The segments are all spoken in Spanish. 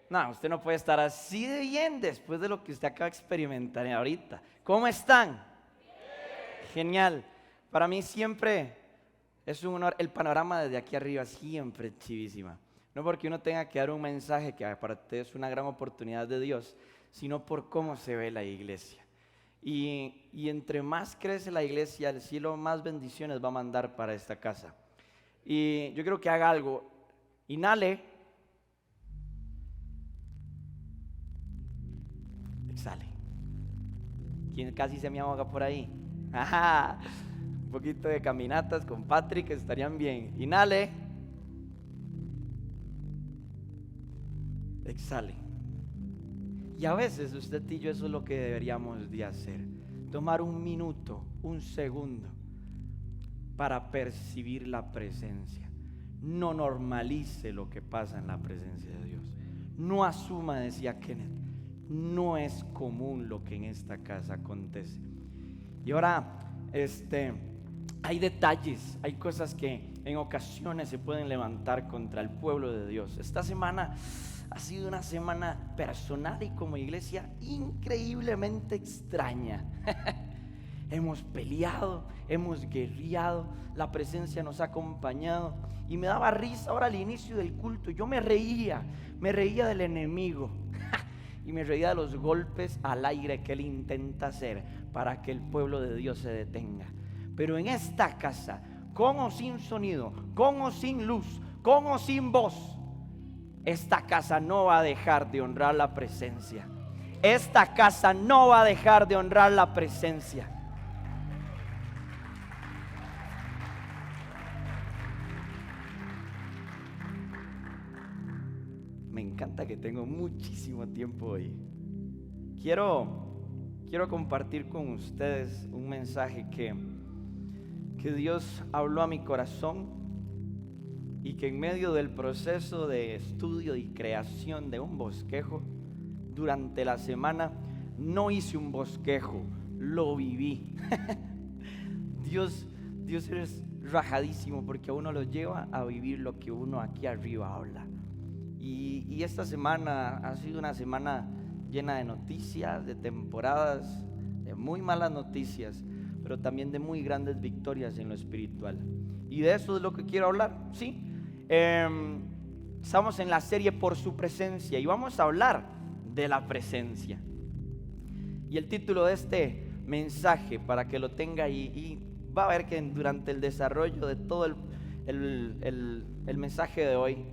No, usted no puede estar así de bien después de lo que usted acaba de experimentar ahorita. ¿Cómo están? Bien. Genial. Para mí siempre es un honor. El panorama desde aquí arriba siempre es chivísima. No porque uno tenga que dar un mensaje que para usted es una gran oportunidad de Dios, sino por cómo se ve la iglesia. Y entre más crece la iglesia, el cielo más bendiciones va a mandar para esta casa. Y yo quiero que haga algo. Inhale. Exhale. ¿Quién casi se me ahoga por ahí? Ajá. Un poquito de caminatas con Patrick estarían bien. Inhale. Exhale. Y a veces usted y yo eso es lo que deberíamos de hacer. Tomar un minuto, un segundo para percibir la presencia. No normalice lo que pasa en la presencia de Dios. No asuma, decía Kenneth, no es común lo que en esta casa acontece. Y ahora, hay detalles, hay cosas que en ocasiones se pueden levantar contra el pueblo de Dios. Esta semana ha sido una semana personal y como iglesia increíblemente extraña. Hemos peleado, hemos guerreado, la presencia nos ha acompañado y me daba risa ahora al inicio del culto. Yo me reía del enemigo y me reía de los golpes al aire que él intenta hacer para que el pueblo de Dios se detenga. Pero en esta casa, con o sin sonido, con o sin luz, con o sin voz, esta casa no va a dejar de honrar la presencia. Esta casa no va a dejar de honrar la presencia. Me encanta que tengo muchísimo tiempo hoy. Quiero compartir con ustedes un mensaje que Dios habló a mi corazón y que en medio del proceso de estudio y creación de un bosquejo durante la semana no hice un bosquejo, lo viví. Dios es rajadísimo porque a uno lo lleva a vivir lo que uno aquí arriba habla. Y esta semana ha sido una semana llena de noticias, de temporadas, de muy malas noticias, pero también de muy grandes victorias en lo espiritual. Y de eso es lo que quiero hablar, ¿sí? Estamos en la serie Por su presencia y vamos a hablar de la presencia. Y el título de este mensaje, para que lo tenga ahí, y va a ver que durante el desarrollo de todo el mensaje de hoy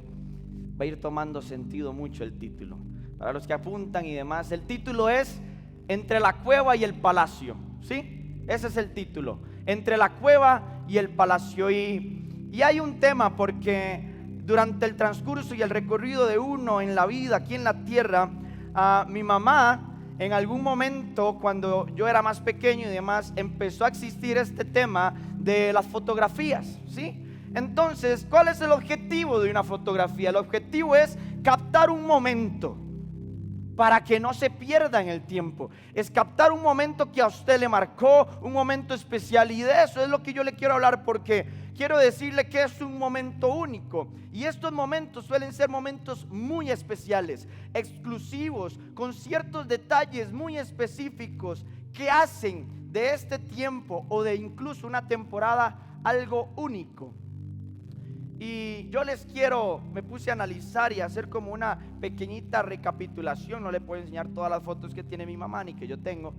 va a ir tomando sentido mucho el título. Para los que apuntan y demás, el título es Entre la cueva y el palacio, ¿sí? Ese es el título, Entre la cueva y el palacio. Y hay un tema porque durante el transcurso y el recorrido de uno en la vida aquí en la tierra, mi mamá en algún momento cuando yo era más pequeño y demás empezó a existir este tema de las fotografías, ¿sí? Entonces, ¿cuál es el objetivo de una fotografía? El objetivo es captar un momento para que no se pierda en el tiempo. Es captar un momento que a usted le marcó, un momento especial. Y de eso es lo que yo le quiero hablar, porque quiero decirle que es un momento único. Y estos momentos suelen ser momentos muy especiales, exclusivos, con ciertos detalles muy específicos que hacen de este tiempo o de incluso una temporada algo único. Y yo me puse a analizar y a hacer como una pequeñita recapitulación. No le puedo enseñar todas las fotos que tiene mi mamá ni que yo tengo.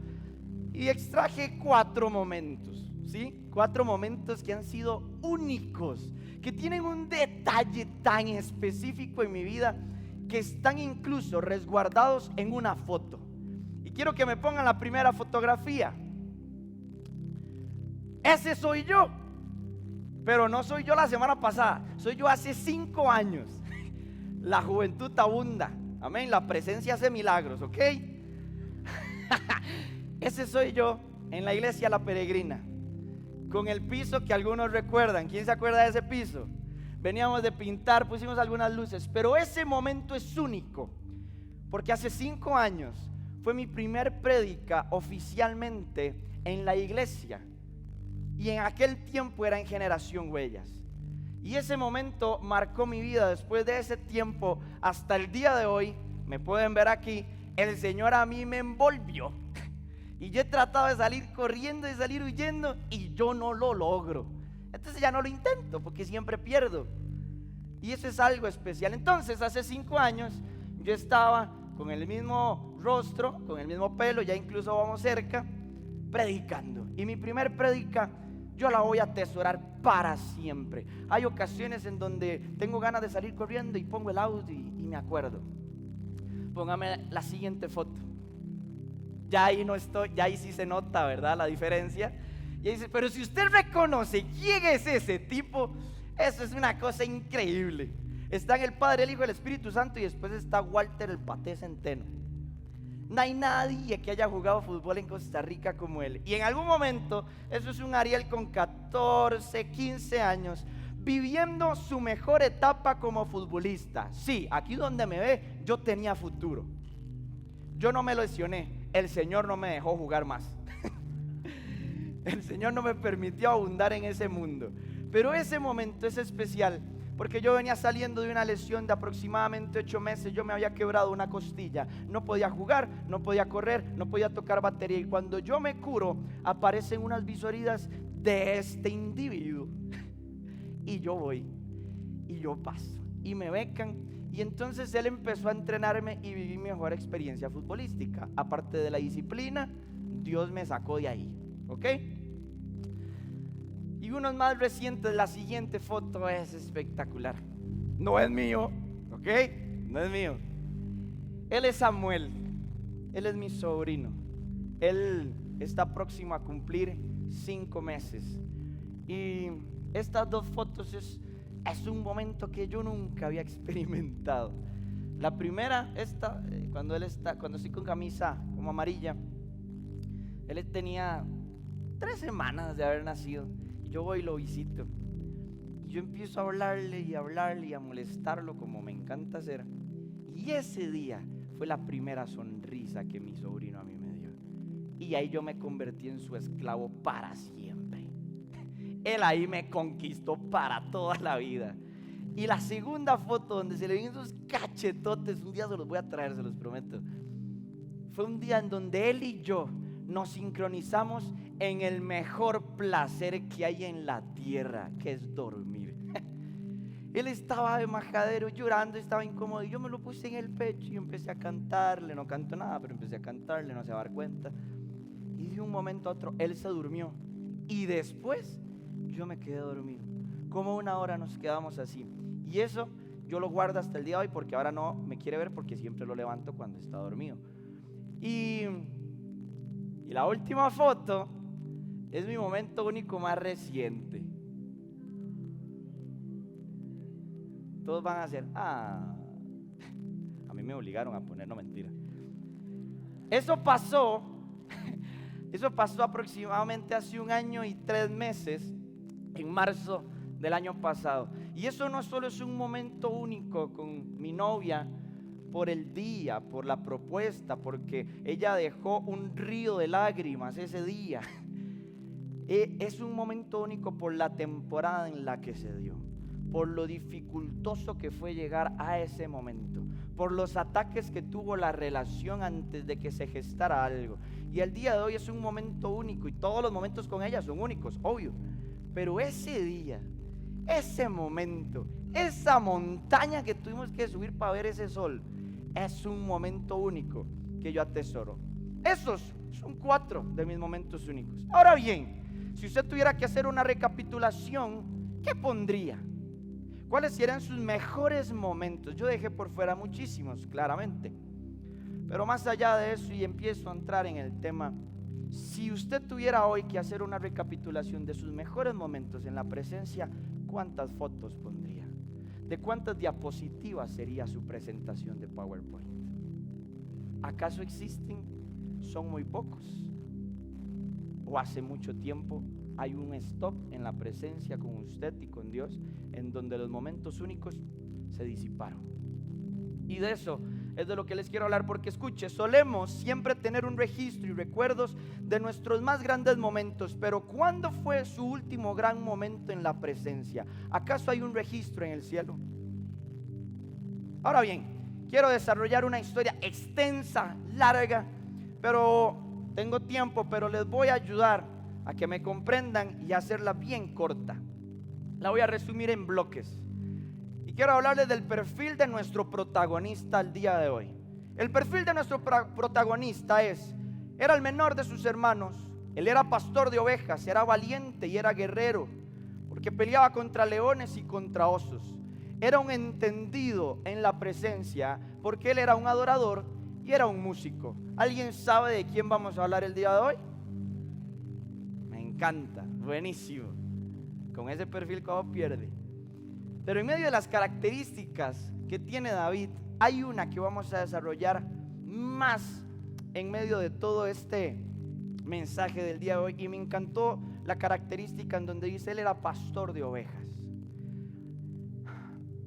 Y extraje 4 momentos, ¿sí? 4 momentos que han sido únicos, que tienen un detalle tan específico en mi vida, que están incluso resguardados en una foto. Y quiero que me pongan la primera fotografía. Ese soy yo. Pero no soy yo la semana pasada, soy yo hace 5 años. La juventud abunda, amén, la presencia hace milagros, ¿ok? Ese soy yo en la iglesia La Peregrina, con el piso que algunos recuerdan. ¿Quién se acuerda de ese piso? Veníamos de pintar, pusimos algunas luces, pero ese momento es único, porque hace 5 años fue mi primer prédica oficialmente en la iglesia. Y en aquel tiempo era en Generación Huellas. Y ese momento marcó mi vida. Después de ese tiempo hasta el día de hoy me pueden ver aquí, el Señor a mí me envolvió. Y yo he tratado de salir corriendo, de salir huyendo, y yo no lo logro. Entonces ya no lo intento, porque siempre pierdo. Y eso es algo especial. Entonces hace 5 años yo estaba con el mismo rostro, con el mismo pelo, ya incluso vamos cerca, predicando. Y mi primer predica yo la voy a atesorar para siempre. Hay ocasiones en donde tengo ganas de salir corriendo y pongo el audio y me acuerdo. Póngame la siguiente foto. Ya ahí no estoy, ya ahí sí se nota, ¿verdad? La diferencia. Y dice, pero si usted reconoce quién es ese tipo, eso es una cosa increíble. Están el Padre, el Hijo y el Espíritu Santo, y después está Walter el Paté Centeno. No hay nadie que haya jugado fútbol en Costa Rica como él. Y en algún momento, eso es un Ariel con 14, 15 años, viviendo su mejor etapa como futbolista. Sí, aquí donde me ve, yo tenía futuro. Yo no me lesioné, el Señor no me dejó jugar más. El Señor no me permitió abundar en ese mundo. Pero ese momento es especial, porque yo venía saliendo de una lesión de aproximadamente 8 meses. Yo me había quebrado una costilla. No podía jugar, no podía correr, no podía tocar batería. Y cuando yo me curo, aparecen unas visualidades de este individuo. Y yo voy, y yo paso, y me becan. Y entonces él empezó a entrenarme y viví mi mejor experiencia futbolística. Aparte de la disciplina, Dios me sacó de ahí, ¿ok? Y unos más recientes, la siguiente foto es espectacular. No es mío, ¿ok? No es mío. Él es Samuel, él es mi sobrino. Él está próximo a cumplir 5 meses. Y estas 2 fotos es un momento que yo nunca había experimentado. La primera, cuando estoy con camisa como amarilla, él tenía 3 semanas de haber nacido. Y yo voy y lo visito. Y yo empiezo a hablarle y a molestarlo como me encanta hacer. Y ese día fue la primera sonrisa que mi sobrino a mí me dio. Y ahí yo me convertí en su esclavo para siempre. Él ahí me conquistó para toda la vida. Y la segunda foto donde se le ven esos cachetotes, un día se los voy a traer, se los prometo. Fue un día en donde él y yo nos sincronizamos en el mejor placer que hay en la tierra, que es dormir. Él estaba de majadero llorando, estaba incómodo, y yo me lo puse en el pecho y empecé a cantarle. No canto nada, pero empecé a cantarle, no se va a dar cuenta. Y de un momento a otro él se durmió. Y después yo me quedé dormido. Como 1 hora nos quedamos así. Y eso yo lo guardo hasta el día de hoy, porque ahora no me quiere ver, porque siempre lo levanto cuando está dormido. Y la última foto es mi momento único más reciente. Todos van a hacer, a mí me obligaron a poner, no, mentira. Eso pasó aproximadamente hace 1 año y 3 meses, en marzo del año pasado. Y eso no solo es un momento único con mi novia, por el día, por la propuesta, porque ella dejó un río de lágrimas ese día. Es un momento único por la temporada en la que se dio, por lo dificultoso que fue llegar a ese momento, por los ataques que tuvo la relación antes de que se gestara algo. Y el día de hoy es un momento único, y todos los momentos con ella son únicos, obvio. Pero ese día, ese momento, esa montaña que tuvimos que subir para ver ese sol, es un momento único que yo atesoro. Esos son 4 de mis momentos únicos. Ahora bien, si usted tuviera que hacer una recapitulación, ¿qué pondría? ¿Cuáles serían sus mejores momentos? Yo dejé por fuera muchísimos, claramente. Pero más allá de eso, y empiezo a entrar en el tema, si usted tuviera hoy que hacer una recapitulación de sus mejores momentos en la presencia, ¿cuántas fotos pondría? ¿De cuántas diapositivas sería su presentación de PowerPoint? ¿Acaso existen? Son muy pocos. ¿O hace mucho tiempo hay un stop en la presencia con usted y con Dios, en donde los momentos únicos se disiparon? Y de eso es de lo que les quiero hablar, porque escuche, solemos siempre tener un registro y recuerdos de nuestros más grandes momentos, pero ¿cuándo fue su último gran momento en la presencia? ¿Acaso hay un registro en el cielo? Ahora bien, quiero desarrollar una historia extensa, larga, pero tengo tiempo, pero les voy a ayudar a que me comprendan y hacerla bien corta. La voy a resumir en bloques. Y quiero hablarles del perfil de nuestro protagonista al día de hoy. El perfil de nuestro protagonista era el menor de sus hermanos. Él era pastor de ovejas, era valiente y era guerrero, porque peleaba contra leones y contra osos. Era un entendido en la presencia, porque él era un adorador y era un músico. ¿Alguien sabe de quién vamos a hablar el día de hoy? Me encanta, buenísimo. Con ese perfil, ¿cómo pierde? Pero en medio de las características que tiene David, hay una que vamos a desarrollar más en medio de todo este mensaje del día de hoy. Y me encantó la característica en donde dice: él era pastor de ovejas.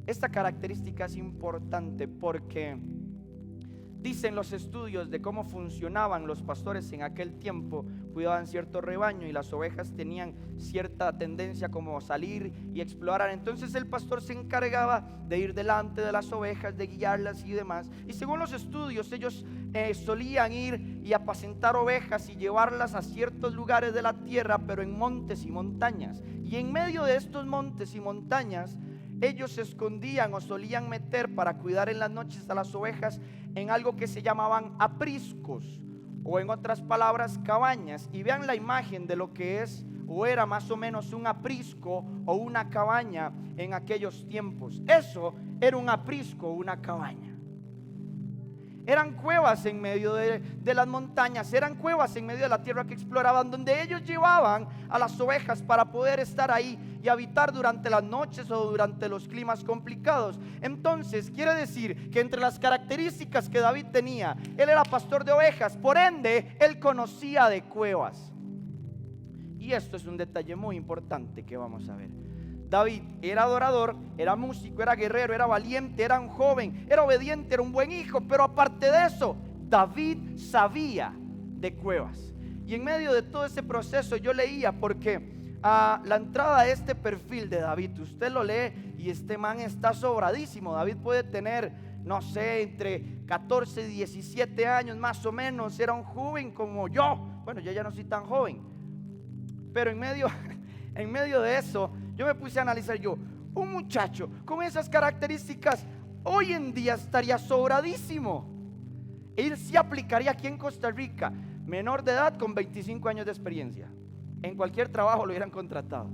Esta característica es importante porque dicen los estudios de cómo funcionaban los pastores en aquel tiempo. Cuidaban cierto rebaño y las ovejas tenían cierta tendencia como a salir y explorar. Entonces el pastor se encargaba de ir delante de las ovejas, de guiarlas y demás. Y según los estudios, ellos solían ir y apacentar ovejas y llevarlas a ciertos lugares de la tierra, pero en montes y montañas. Y en medio de estos montes y montañas, ellos se escondían o solían meter para cuidar en las noches a las ovejas en algo que se llamaban apriscos, o en otras palabras, cabañas. Y vean la imagen de lo que es o era más o menos un aprisco o una cabaña en aquellos tiempos. Eso era un aprisco o una cabaña. Eran cuevas en medio de las montañas, eran cuevas en medio de la tierra que exploraban, donde ellos llevaban a las ovejas para poder estar ahí y habitar durante las noches o durante los climas complicados. Entonces quiere decir que entre las características que David tenía, él era pastor de ovejas, por ende él conocía de cuevas. Y esto es un detalle muy importante que vamos a ver. David era adorador, era músico, era guerrero, era valiente, era un joven, era obediente, era un buen hijo. Pero aparte de eso, David sabía de cuevas. Y en medio de todo ese proceso yo leía, porque a la entrada de este perfil de David, usted lo lee y este man está sobradísimo. David puede tener, no sé, entre 14 y 17 años más o menos. Era un joven como yo. Bueno, yo ya no soy tan joven, pero en medio de eso yo me puse a analizar. Un muchacho con esas características hoy en día estaría sobradísimo. Él sí aplicaría aquí en Costa Rica, menor de edad con 25 años de experiencia. En cualquier trabajo lo hubieran contratado.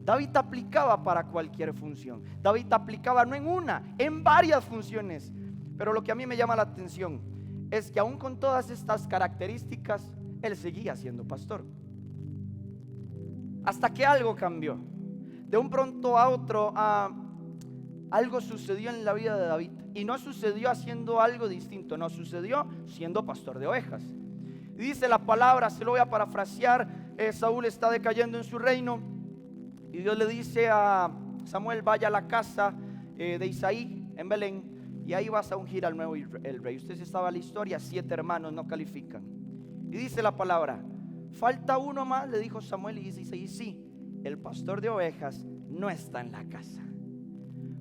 David aplicaba para cualquier función. David aplicaba no en una, en varias funciones. Pero lo que a mí me llama la atención es que aún con todas estas características, él seguía siendo pastor. Hasta que algo cambió. De un pronto a otro, algo sucedió en la vida de David. Y no sucedió haciendo algo distinto, no, sucedió siendo pastor de ovejas. Y dice la palabra, se lo voy a parafrasear: Saúl está decayendo en su reino, y Dios le dice a Samuel: vaya a la casa de Isaí en Belén, y ahí vas a ungir al nuevo el rey. Usted se estaba la historia, 7 hermanos no califican. Y dice la palabra: falta uno más, le dijo Samuel. Y dice Isaí: sí, el pastor de ovejas no está en la casa.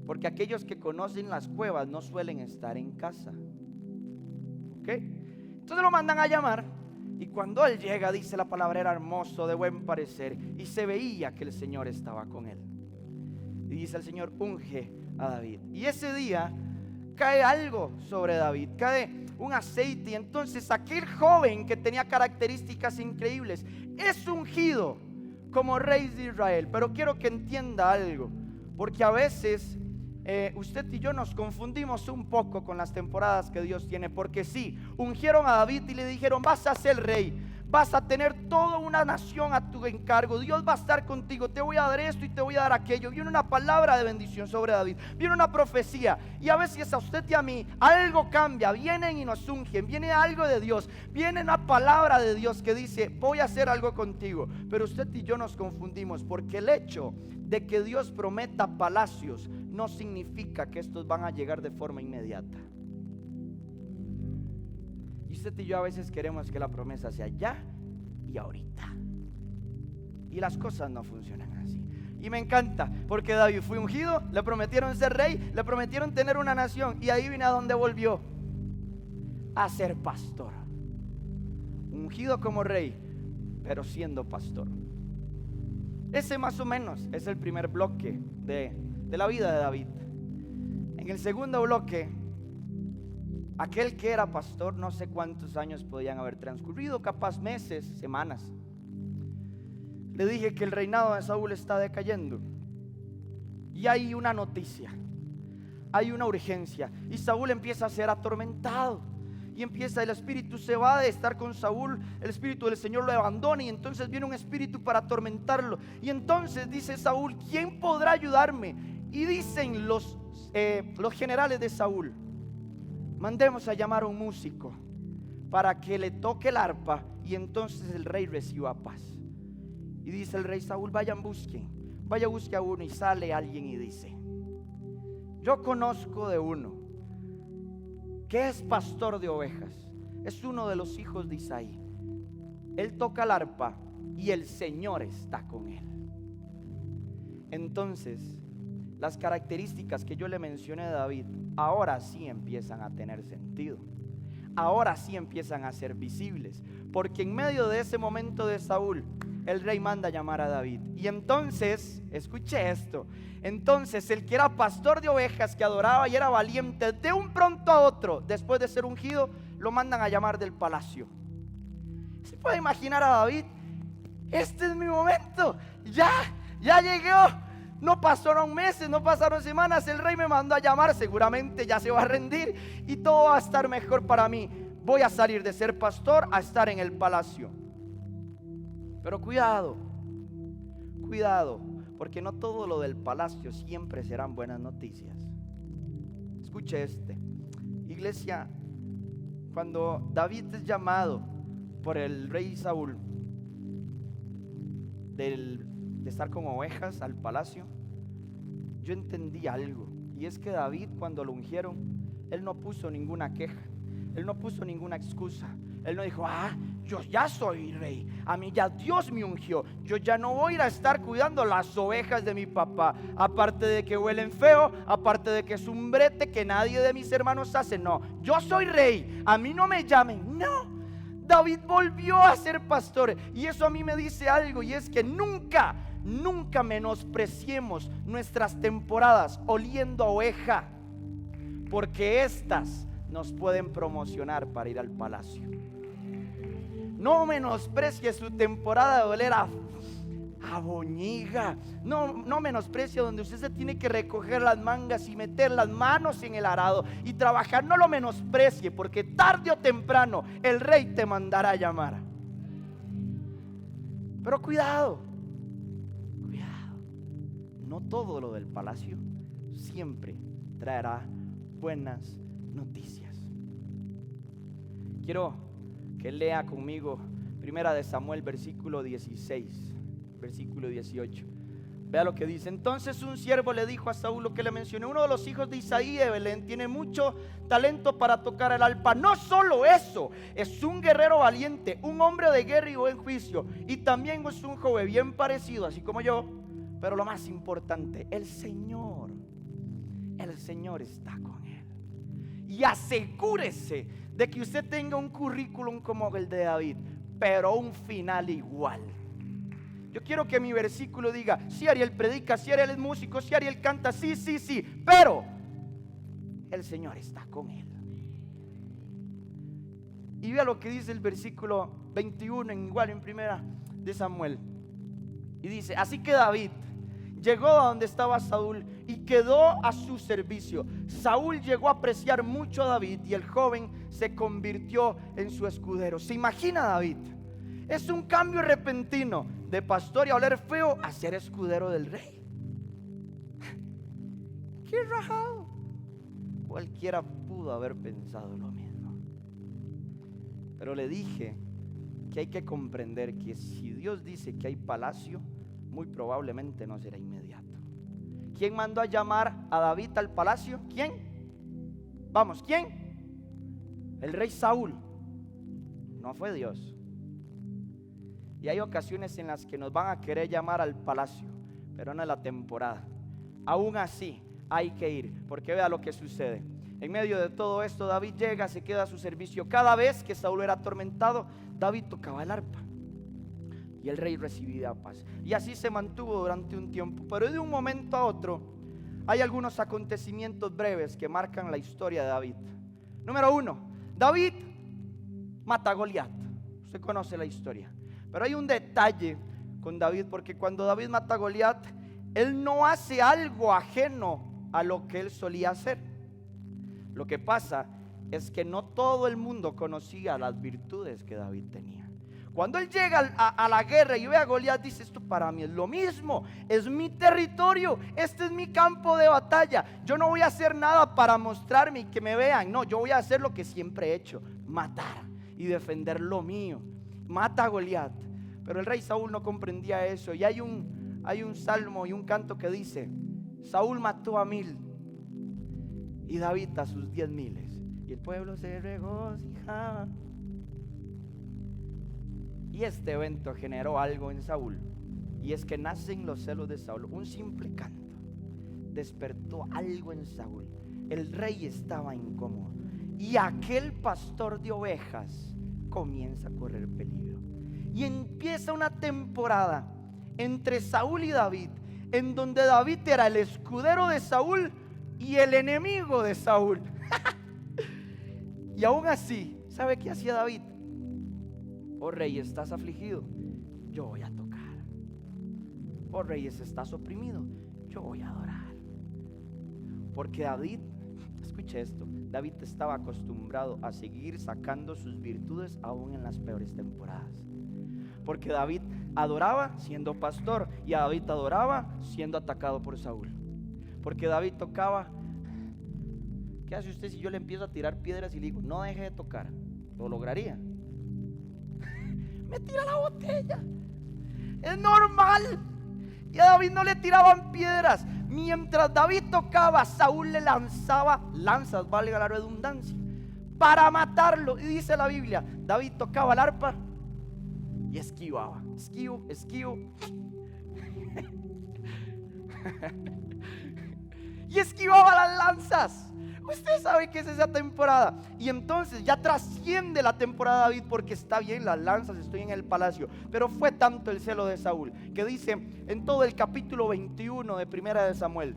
Porque aquellos que conocen las cuevas no suelen estar en casa. ¿Ok? Entonces lo mandan a llamar. Y cuando él llega, dice la palabra, era hermoso, de buen parecer, y se veía que el Señor estaba con él. Y dice el Señor: unge a David. Y ese día cae algo sobre David, cae un aceite. Y entonces aquel joven que tenía características increíbles es ungido como rey de Israel. Pero quiero que entienda algo, porque a veces usted y yo nos confundimos un poco con las temporadas que Dios tiene. Porque sí, ungieron a David y le dijeron: vas a ser rey, vas a tener toda una nación a tu encargo, Dios va a estar contigo, te voy a dar esto y te voy a dar aquello. Viene una palabra de bendición sobre David, viene una profecía. Y a veces a usted y a mí algo cambia, vienen y nos ungen, viene algo de Dios, viene una palabra de Dios que dice: voy a hacer algo contigo. Pero usted y yo nos confundimos, porque el hecho de que Dios prometa palacios no significa que estos van a llegar de forma inmediata. Y usted y yo a veces queremos que la promesa sea ya y ahorita, y las cosas no funcionan así. Y me encanta, porque David fue ungido, le prometieron ser rey, le prometieron tener una nación, y ahí viene a donde volvió, a ser pastor. Ungido como rey, pero siendo pastor. Ese más o menos es el primer bloque de la vida de David. En el segundo bloque, aquel que era pastor, no sé cuántos años podían haber transcurrido, capaz meses, semanas. Le dije que el reinado de Saúl está decayendo. Y hay una noticia, hay una urgencia. Y Saúl empieza a ser atormentado. Y empieza, el espíritu se va de estar con Saúl, el espíritu del Señor lo abandona. Y entonces viene un espíritu para atormentarlo. Y entonces dice Saúl: ¿quién podrá ayudarme? Y dicen los generales de Saúl: mandemos a llamar a un músico para que le toque el arpa y entonces el rey reciba paz. Y dice el rey Saúl: vayan, busquen, vaya, busque a uno. Y sale alguien y dice: yo conozco de uno que es pastor de ovejas, es uno de los hijos de Isaí. Él toca el arpa y el Señor está con él. Entonces, las características que yo le mencioné de David ahora sí empiezan a tener sentido. Ahora sí empiezan a ser visibles, porque en medio de ese momento de Saúl, el rey manda a llamar a David. Y entonces, escuche esto, entonces el que era pastor de ovejas, que adoraba y era valiente, de un pronto a otro, después de ser ungido, lo mandan a llamar del palacio. ¿Se puede imaginar a David? Este es mi momento, ya llegó. No pasaron meses, no pasaron semanas, el rey me mandó a llamar, seguramente ya se va a rendir y todo va a estar mejor para mí. Voy a salir de ser pastor a estar en el palacio. Pero cuidado, porque no todo lo del palacio siempre serán buenas noticias. Escuche iglesia, cuando David es llamado por el rey Saúl de estar con ovejas al palacio, yo entendí algo, y es que David, cuando lo ungieron, él no puso ninguna queja, él no puso ninguna excusa. Él no dijo: yo ya soy rey, a mí ya Dios me ungió, yo ya no voy a ir a estar cuidando las ovejas de mi papá, aparte de que huelen feo, aparte de que es un brete que nadie de mis hermanos hace. No, yo soy rey, a mí no me llamen. No, David volvió a ser pastor. Y eso a mí me dice algo, y es que nunca menospreciemos nuestras temporadas oliendo a oveja, porque estas nos pueden promocionar para ir al palacio. No menosprecie su temporada de oler a boñiga. No menosprecie donde usted se tiene que recoger las mangas y meter las manos en el arado y trabajar. No lo menosprecie, porque tarde o temprano el rey te mandará a llamar. Pero cuidado, no todo lo del palacio siempre traerá buenas noticias. Quiero que lea conmigo Primera de Samuel, versículo 16, versículo 18. Vea lo que dice: entonces un siervo le dijo a Saúl lo que le mencioné: uno de los hijos de Isaí de Belén tiene mucho talento para tocar el arpa. No solo eso, es un guerrero valiente, un hombre de guerra y buen juicio, y también es un joven bien parecido, así como yo. Pero lo más importante, el Señor está con él. Y asegúrese de que usted tenga un currículum como el de David, pero un final igual. Yo quiero que mi versículo diga: si Ariel predica, si Ariel es músico, si Ariel canta, sí, pero el Señor está con él. Y vea lo que dice el versículo 21, igual en Primera de Samuel. Y dice: así que David llegó a donde estaba Saúl y quedó a su servicio. Saúl llegó a apreciar mucho a David y el joven se convirtió en su escudero. ¿Se imagina David? Es un cambio repentino de pastor y a oler feo a ser escudero del rey. ¡Qué rajado! Cualquiera pudo haber pensado lo mismo. Pero le dije que hay que comprender que si Dios dice que hay palacio, muy probablemente no será inmediato. ¿Quién mandó a llamar a David al palacio? ¿Quién? Vamos, ¿quién? El rey Saúl. No fue Dios. Y hay ocasiones en las que nos van a querer llamar al palacio, pero no es la temporada. Aún así hay que ir, porque vea lo que sucede. En medio de todo esto, David llega, se queda a su servicio. Cada vez que Saúl era atormentado, David tocaba el arpa y el rey recibía paz. Y así se mantuvo durante un tiempo. Pero de un momento a otro hay algunos acontecimientos breves que marcan la historia de David. Número 1, David mata a Goliat. Usted conoce la historia. Pero hay un detalle con David, porque cuando David mata a Goliat, él no hace algo ajeno a lo que él solía hacer. Lo que pasa es que no todo el mundo conocía las virtudes que David tenía. Cuando él llega a la guerra y ve a Goliat, dice: esto para mí es lo mismo, es mi territorio, este es mi campo de batalla. Yo no voy a hacer nada para mostrarme y que me vean. No, yo voy a hacer lo que siempre he hecho: matar y defender lo mío. Mata a Goliat. Pero el rey Saúl no comprendía eso. Y hay un salmo y un canto que dice: Saúl mató a 1000 y David a sus 10,000, y el pueblo se regocijaba. Y este evento generó algo en Saúl, y es que nacen los celos de Saúl. Un simple canto despertó algo en Saúl. El rey estaba incómodo, y aquel pastor de ovejas comienza a correr peligro. Y empieza una temporada entre Saúl y David, en donde David era el escudero de Saúl y el enemigo de Saúl. Y aún así, ¿sabe qué hacía David? Oh rey, estás afligido, yo voy a tocar. Oh rey, estás oprimido, yo voy a adorar. Porque David, escuche esto, David estaba acostumbrado a seguir sacando sus virtudes aún en las peores temporadas. Porque David adoraba siendo pastor, y a David adoraba siendo atacado por Saúl. Porque David tocaba. ¿Qué hace usted si yo le empiezo a tirar piedras y le digo: no deje de tocar? ¿Lo lograría? Me tira la botella. Es normal. Y a David no le tiraban piedras. Mientras David tocaba, Saúl le lanzaba lanzas, valga la redundancia, para matarlo. Y dice la Biblia: David tocaba el arpa y esquivaba. Esquivo. Y esquivaba las lanzas. Usted sabe que es esa temporada. Y entonces ya trasciende la temporada de David, porque está bien, las lanzas, estoy en el palacio. Pero fue tanto el celo de Saúl que dice en todo el capítulo 21 de Primera de Samuel,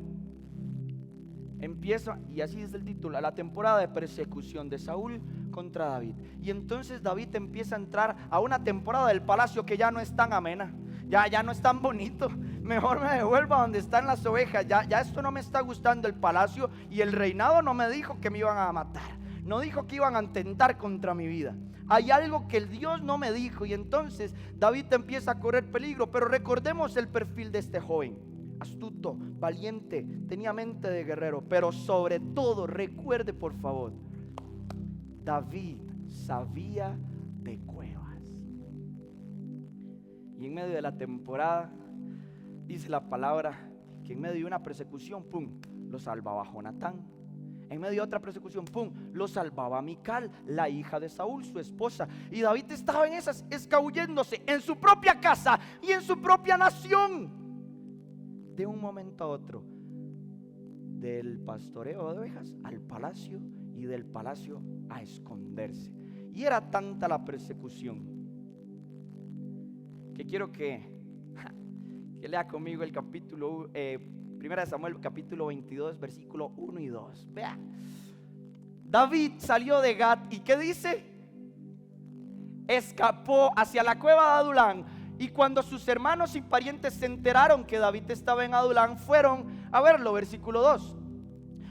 empieza, y así es el título: la temporada de persecución de Saúl contra David. Y entonces David empieza a entrar a una temporada del palacio que ya no es tan amena, ya no es tan bonito. Mejor me devuelvo a donde están las ovejas. Ya esto no me está gustando, el palacio y el reinado. No me dijo que me iban a matar, no dijo que iban a atentar contra mi vida. Hay algo que el Dios no me dijo. Y entonces David empieza a correr peligro. Pero recordemos el perfil de este joven: astuto, valiente, tenía mente de guerrero. Pero sobre todo, recuerde por favor, David sabía de cuevas. Y en medio de la temporada, dice la palabra que en medio de una persecución, lo salvaba Jonatán. En medio de otra persecución, lo salvaba Mical, la hija de Saúl, su esposa. Y David estaba en esas, escabulléndose en su propia casa y en su propia nación. De un momento a otro, del pastoreo de ovejas al palacio, y del palacio a esconderse. Y era tanta la persecución que quiero que lea conmigo el capítulo, Primera de Samuel, capítulo 22, versículo 1 y 2. Vea, David salió de Gat, y ¿qué dice? Escapó hacia la cueva de Adulán. Y cuando sus hermanos y parientes se enteraron que David estaba en Adulán, fueron a verlo. Versículo 2.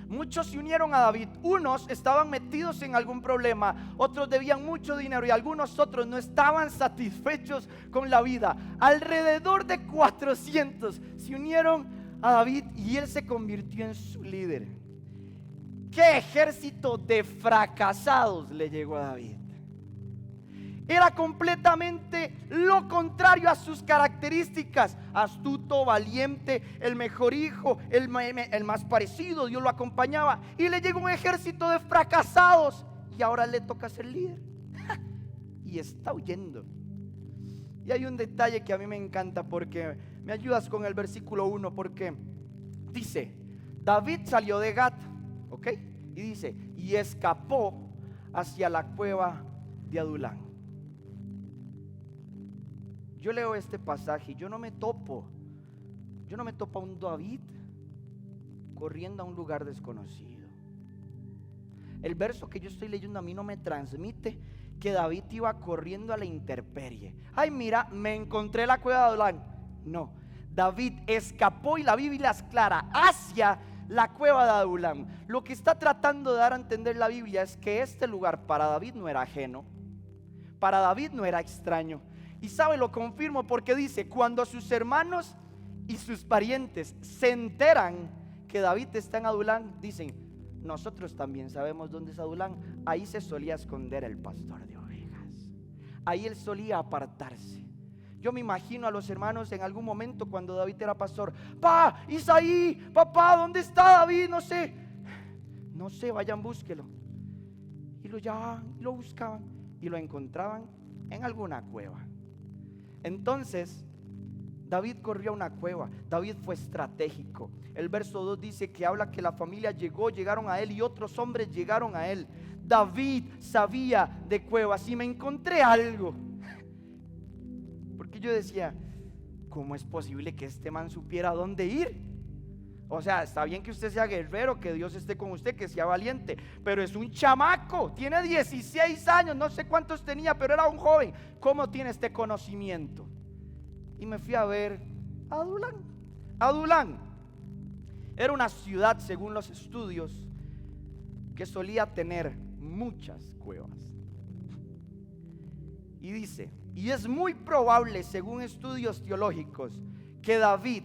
Muchos se unieron a David. Unos estaban metidos en algún problema, otros debían mucho dinero, y algunos otros no estaban satisfechos con la vida. Alrededor de 400 se unieron a David, y él se convirtió en su líder. ¿Qué ejército de fracasados le llegó a David? Era completamente lo contrario a sus características: astuto, valiente, el mejor hijo, el más parecido, Dios lo acompañaba. Y le llegó un ejército de fracasados, y ahora le toca ser líder. Y está huyendo. Y hay un detalle que a mí me encanta, porque me ayudas con el versículo 1, porque dice, David salió de Gat, ¿ok? Y dice, y escapó hacia la cueva de Adulán. Yo leo este pasaje y yo no me topo a un David corriendo a un lugar desconocido. El verso que yo estoy leyendo a mí no me transmite que David iba corriendo a la intemperie. Ay, mira, me encontré la cueva de Adulán. No, David escapó, y la Biblia es clara, hacia la cueva de Adulán. Lo que está tratando de dar a entender la Biblia es que este lugar para David no era ajeno, para David no era extraño. Y sabe, lo confirmo porque dice, cuando sus hermanos y sus parientes se enteran que David está en Adulán, dicen, nosotros también sabemos dónde es Adulán. Ahí se solía esconder el pastor de ovejas, ahí él solía apartarse. Yo me imagino a los hermanos en algún momento cuando David era pastor, pa, Isaí, papá, ¿dónde está David? No sé, vayan, búsquelo. Y lo llamaban, lo buscaban y lo encontraban en alguna cueva. Entonces David corrió a una cueva. David fue estratégico. El verso 2 dice que habla que la familia llegaron a él y otros hombres llegaron a él. David sabía de cuevas, y me encontré algo, porque yo decía, ¿cómo es posible que este man supiera dónde ir? O sea, está bien que usted sea guerrero, que Dios esté con usted, que sea valiente, pero es un chamaco, tiene 16 años, no sé cuántos tenía, pero era un joven. ¿Cómo tiene este conocimiento? Y me fui a ver Adulán. Adulán era una ciudad, según los estudios, que solía tener muchas cuevas. Y dice, y es muy probable, según estudios teológicos, que David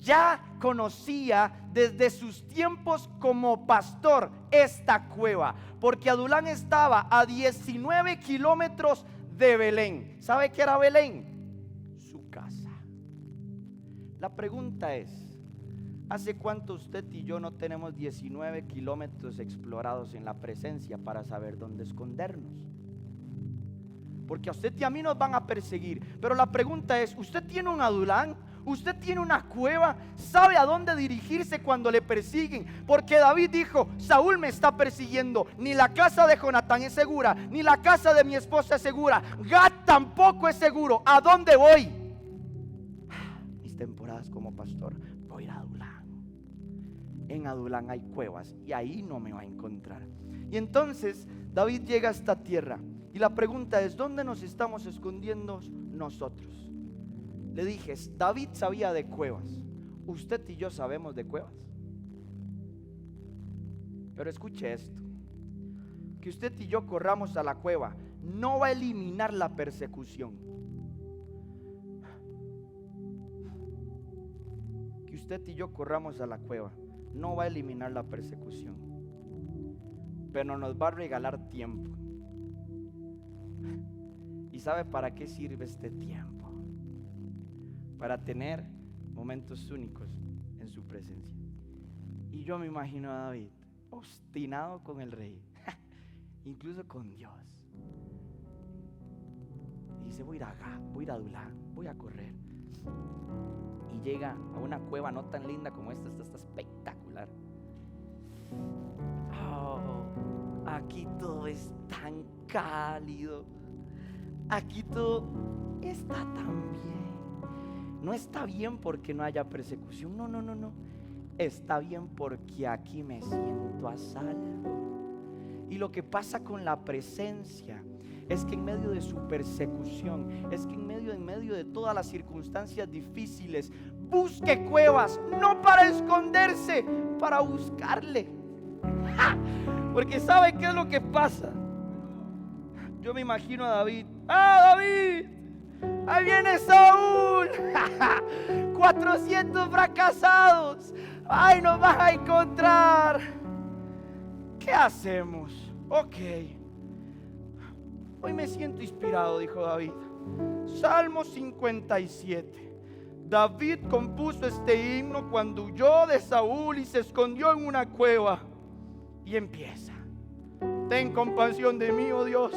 ya conocía desde sus tiempos como pastor esta cueva, porque Adulán estaba a 19 kilómetros de Belén. ¿Sabe qué era Belén? Su casa. La pregunta es, ¿hace cuánto usted y yo no tenemos 19 kilómetros explorados en la presencia para saber dónde escondernos? Porque a usted y a mí nos van a perseguir, pero la pregunta es, ¿usted tiene un Adulán? ¿Usted tiene una cueva? ¿Sabe a dónde dirigirse cuando le persiguen? Porque David dijo, Saúl me está persiguiendo, ni la casa de Jonatán es segura, ni la casa de mi esposa es segura, Gad tampoco es seguro. ¿A dónde voy? Mis temporadas como pastor, voy a Adulán. En Adulán hay cuevas y ahí no me va a encontrar. Y entonces David llega a esta tierra y la pregunta es, ¿dónde nos estamos escondiendo nosotros? Le dije, David sabía de cuevas. Usted y yo sabemos de cuevas. Pero escuche esto, que usted y yo corramos a la cueva no va a eliminar la persecución. Que usted y yo corramos a la cueva no va a eliminar la persecución, pero nos va a regalar tiempo. ¿Y sabe para qué sirve este tiempo? Para tener momentos únicos en su presencia. Y yo me imagino a David obstinado con el rey, incluso con Dios. Y dice, voy a ir a Gad, voy a ir a Adulán, voy a correr. Y llega a una cueva no tan linda como esta está espectacular. Oh, aquí todo es tan cálido, aquí todo está tan bien. No está bien porque no haya persecución, no. Está bien porque aquí me siento a salvo. Y lo que pasa con la presencia es que en medio de su persecución, es que en medio de todas las circunstancias difíciles, busque cuevas, no para esconderse, para buscarle. ¡Ja! Porque ¿sabe qué es lo que pasa? Yo me imagino a David. ¡Ah, David! Ahí viene Saúl. 400 fracasados. Ay, nos van a encontrar. ¿Qué hacemos? Ok. Hoy me siento inspirado, dijo David. Salmo 57. David compuso este himno cuando huyó de Saúl y se escondió en una cueva. Y empieza. Ten compasión de mí, oh Dios.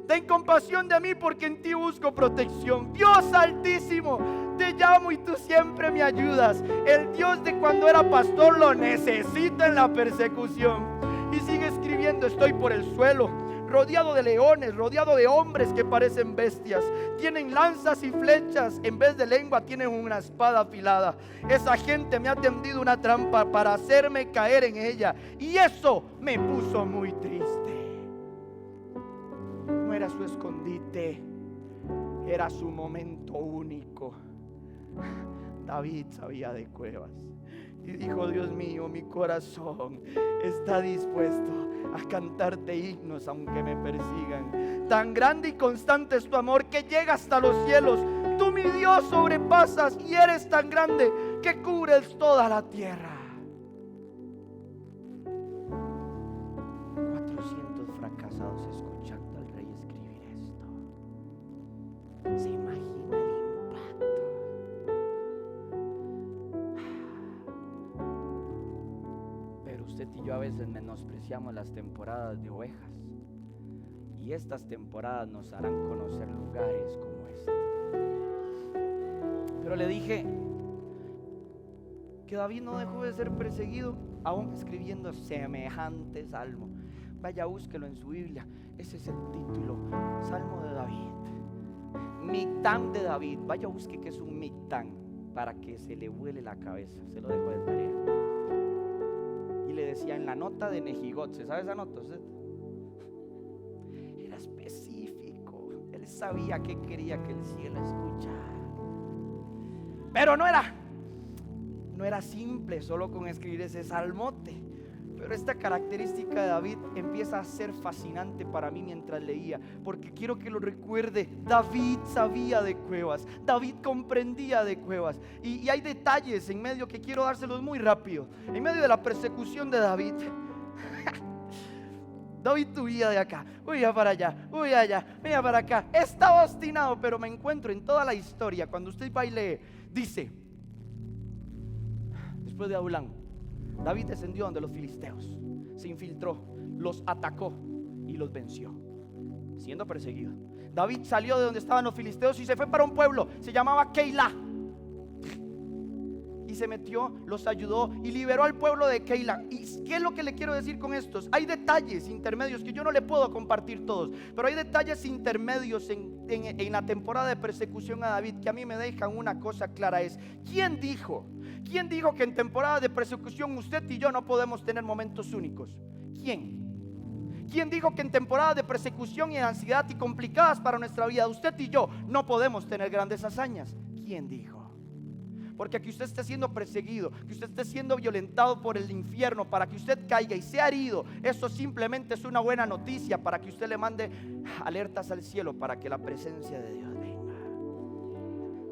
ten compasión de mí porque en ti busco protección. Dios Altísimo, te llamo y tú siempre me ayudas. El Dios de cuando era pastor lo necesito en la persecución. Y sigue escribiendo: estoy por el suelo, rodeado de leones, rodeado de hombres que parecen bestias. Tienen lanzas y flechas, en vez de lengua tienen una espada afilada. Esa gente me ha tendido una trampa para hacerme caer en ella, y eso me puso muy triste. No era su escondite, era su momento único. David sabía de cuevas y dijo: Dios mío, mi corazón está dispuesto a cantarte himnos aunque me persigan. Tan grande y constante es tu amor que llega hasta los cielos. Tú, mi Dios, sobrepasas y eres tan grande que cubres toda la tierra. 400 fracasados escuchando al rey escribir esto. ¿Se imagina el impacto? Pero usted y yo a veces menospreciamos las temporadas de ovejas, y estas temporadas nos harán conocer lugares como este. Pero le dije que David no dejó de ser perseguido aún escribiendo semejante salmo. Vaya, búsquelo en su Biblia. Ese es el título: Salmo de David, Mictán de David. Vaya, busque que es un Mictán para que se le vuele la cabeza. Se lo dejo de tarea. Y le decía en la nota de Nejigot. ¿Se sabe esa nota usted? Era específico. Él sabía que quería que el cielo escuchara. Pero no era simple solo con escribir ese salmote. Pero esta característica de David empieza a ser fascinante para mí mientras leía, porque quiero que lo recuerde. David sabía de cuevas, David comprendía de cuevas, y hay detalles en medio que quiero dárselos muy rápido. En medio de la persecución de David, David huía de acá, huía para allá, huía allá, huía para acá. Estaba obstinado, pero me encuentro en toda la historia. Cuando usted va y lee, dice: después de Adulam, David descendió donde los filisteos, se infiltró, los atacó y los venció, siendo perseguido. David salió de donde estaban los filisteos y se fue para un pueblo, se llamaba Keilah, y se metió, los ayudó y liberó al pueblo de Keilah. ¿Y qué es lo que le quiero decir con estos? Hay detalles intermedios que yo no le puedo compartir todos, pero hay detalles intermedios en la temporada de persecución a David que a mí me dejan una cosa clara: es: ¿quién dijo que en temporada de persecución usted y yo no podemos tener momentos únicos? ¿Quién dijo que en temporada de persecución y ansiedad y complicadas para nuestra vida usted y yo no podemos tener grandes hazañas? ¿Quién dijo? Porque que usted esté siendo perseguido, que usted esté siendo violentado por el infierno, para que usted caiga y sea herido, eso simplemente es una buena noticia para que usted le mande alertas al cielo para que la presencia de Dios venga.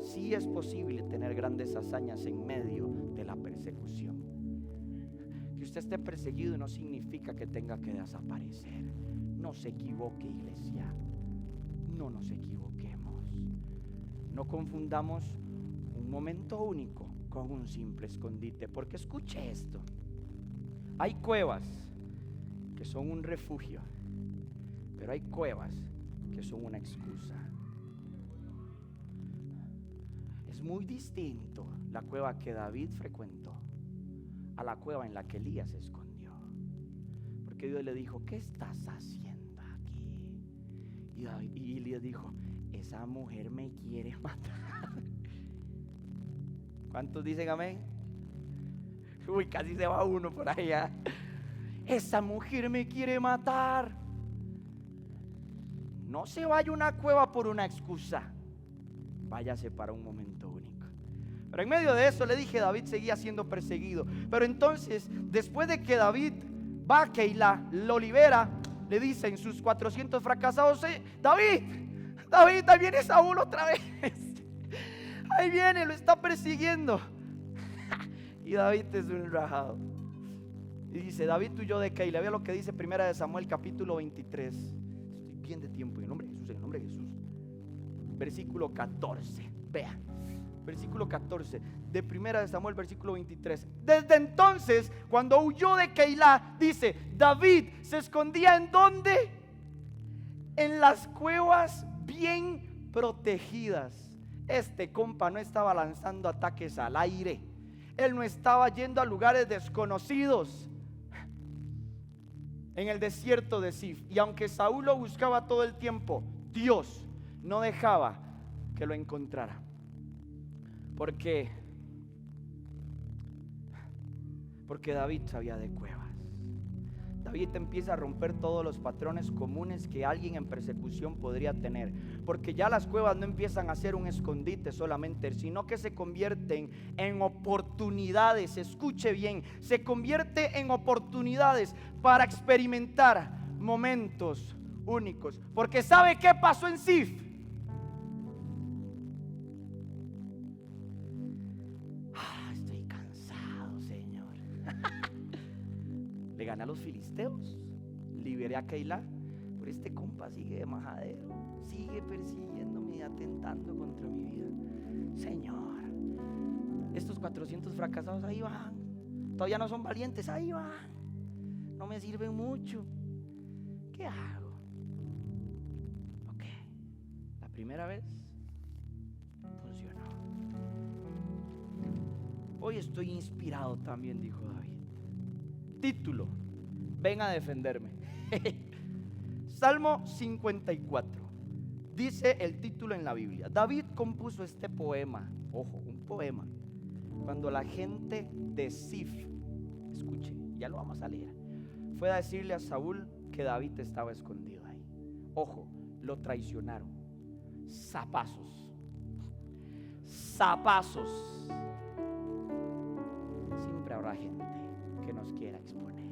Sí es posible tener grandes hazañas en medio de la persecución. Que usted esté perseguido no significa que tenga que desaparecer. No se equivoque, iglesia. No nos equivoquemos. No confundamos un momento único con un simple escondite, porque escuche esto: hay cuevas que son un refugio, pero hay cuevas que son una excusa. Es muy distinto la cueva que David frecuentó a la cueva en la que Elías se escondió, porque Dios le dijo: ¿qué estás haciendo aquí? Y Elías dijo: esa mujer me quiere matar. ¿Cuántos dicen amén? Uy, casi se va uno por allá. Esa mujer me quiere matar. No se vaya a una cueva por una excusa, váyase para un momento único. Pero en medio de eso, le dije, David seguía siendo perseguido. Pero entonces, después de que David va a Keilah, lo libera, le dicen sus 400 fracasados: David, ahí viene Saúl otra vez. Ahí viene, lo está persiguiendo. Y David es un rajado. Y dice: David huyó de Keilah. Vea lo que dice 1 Samuel capítulo 23. Estoy bien de tiempo, en el nombre de Jesús, en el nombre de Jesús. Versículo 14. Vea, versículo 14 de 1 Samuel, versículo 23. Desde entonces, cuando huyó de Keilah, dice: David se escondía ¿en dónde? en las cuevas bien protegidas. Este compa no estaba lanzando ataques al aire. Él no estaba yendo a lugares desconocidos. En el desierto de Zif. Y aunque Saúl lo buscaba todo el tiempo, Dios no dejaba que lo encontrara. Porque David sabía de cuevas. David empieza a romper todos los patrones comunes que alguien en persecución podría tener. Porque ya las cuevas no empiezan a ser un escondite solamente, sino que se convierten en oportunidades. Escuche bien, se convierte en oportunidades para experimentar momentos únicos. Porque ¿sabe qué pasó en Zif? Estoy cansado, Señor. Le gané a los filisteos, liberé a Keilah, pero este compa sigue de majadero, sigue persiguiéndome y atentando contra mi vida. Señor, estos 400 fracasados ahí van, todavía no son valientes, ahí van, no me sirven mucho. ¿Qué hago? Ok, la primera vez funcionó. Hoy estoy inspirado también, dijo David. Título: ven a defenderme. Salmo 54. Dice el título en la Biblia. David compuso este poema, ojo, un poema, cuando la gente de Zif, escuche, ya lo vamos a leer, fue a decirle a Saúl que David estaba escondido ahí. Ojo, lo traicionaron. Zapazos. Siempre habrá gente que nos quiera exponer,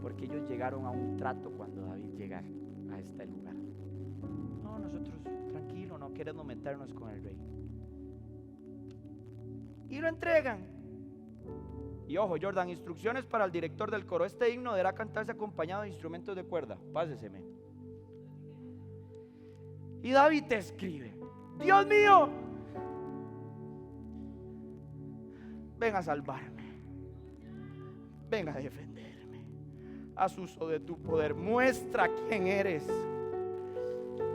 porque ellos llegaron a un trato cuando David llega a este lugar. No, nosotros tranquilo, no queremos meternos con el rey, y lo entregan. Y ojo, Jordan, instrucciones para el director del coro: este himno deberá cantarse acompañado de instrumentos de cuerda. Páseseme. Y David te escribe: Dios mío, ven a salvarme, ven a defenderme, haz uso de tu poder, muestra quién eres.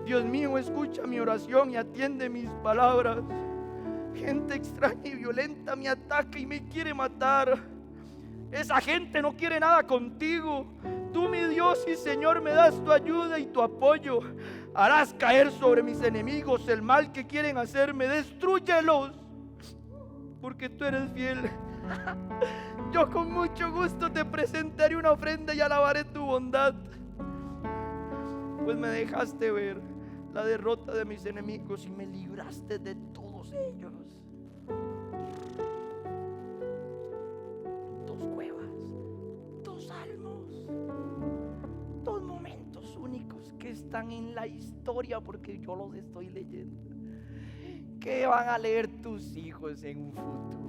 Dios mío, escucha mi oración y atiende mis palabras. Gente extraña y violenta me ataca y me quiere matar. Esa gente no quiere nada contigo. Tú, mi Dios y Señor, me das tu ayuda y tu apoyo. Harás caer sobre mis enemigos el mal que quieren hacerme. Destrúyelos, porque tú eres fiel. Yo con mucho gusto te presentaré una ofrenda y alabaré tu bondad, pues me dejaste ver la derrota de mis enemigos y me libraste de todos ellos. Dos cuevas, dos salmos, dos momentos únicos que están en la historia, porque yo los estoy leyendo, que van a leer tus hijos en un futuro.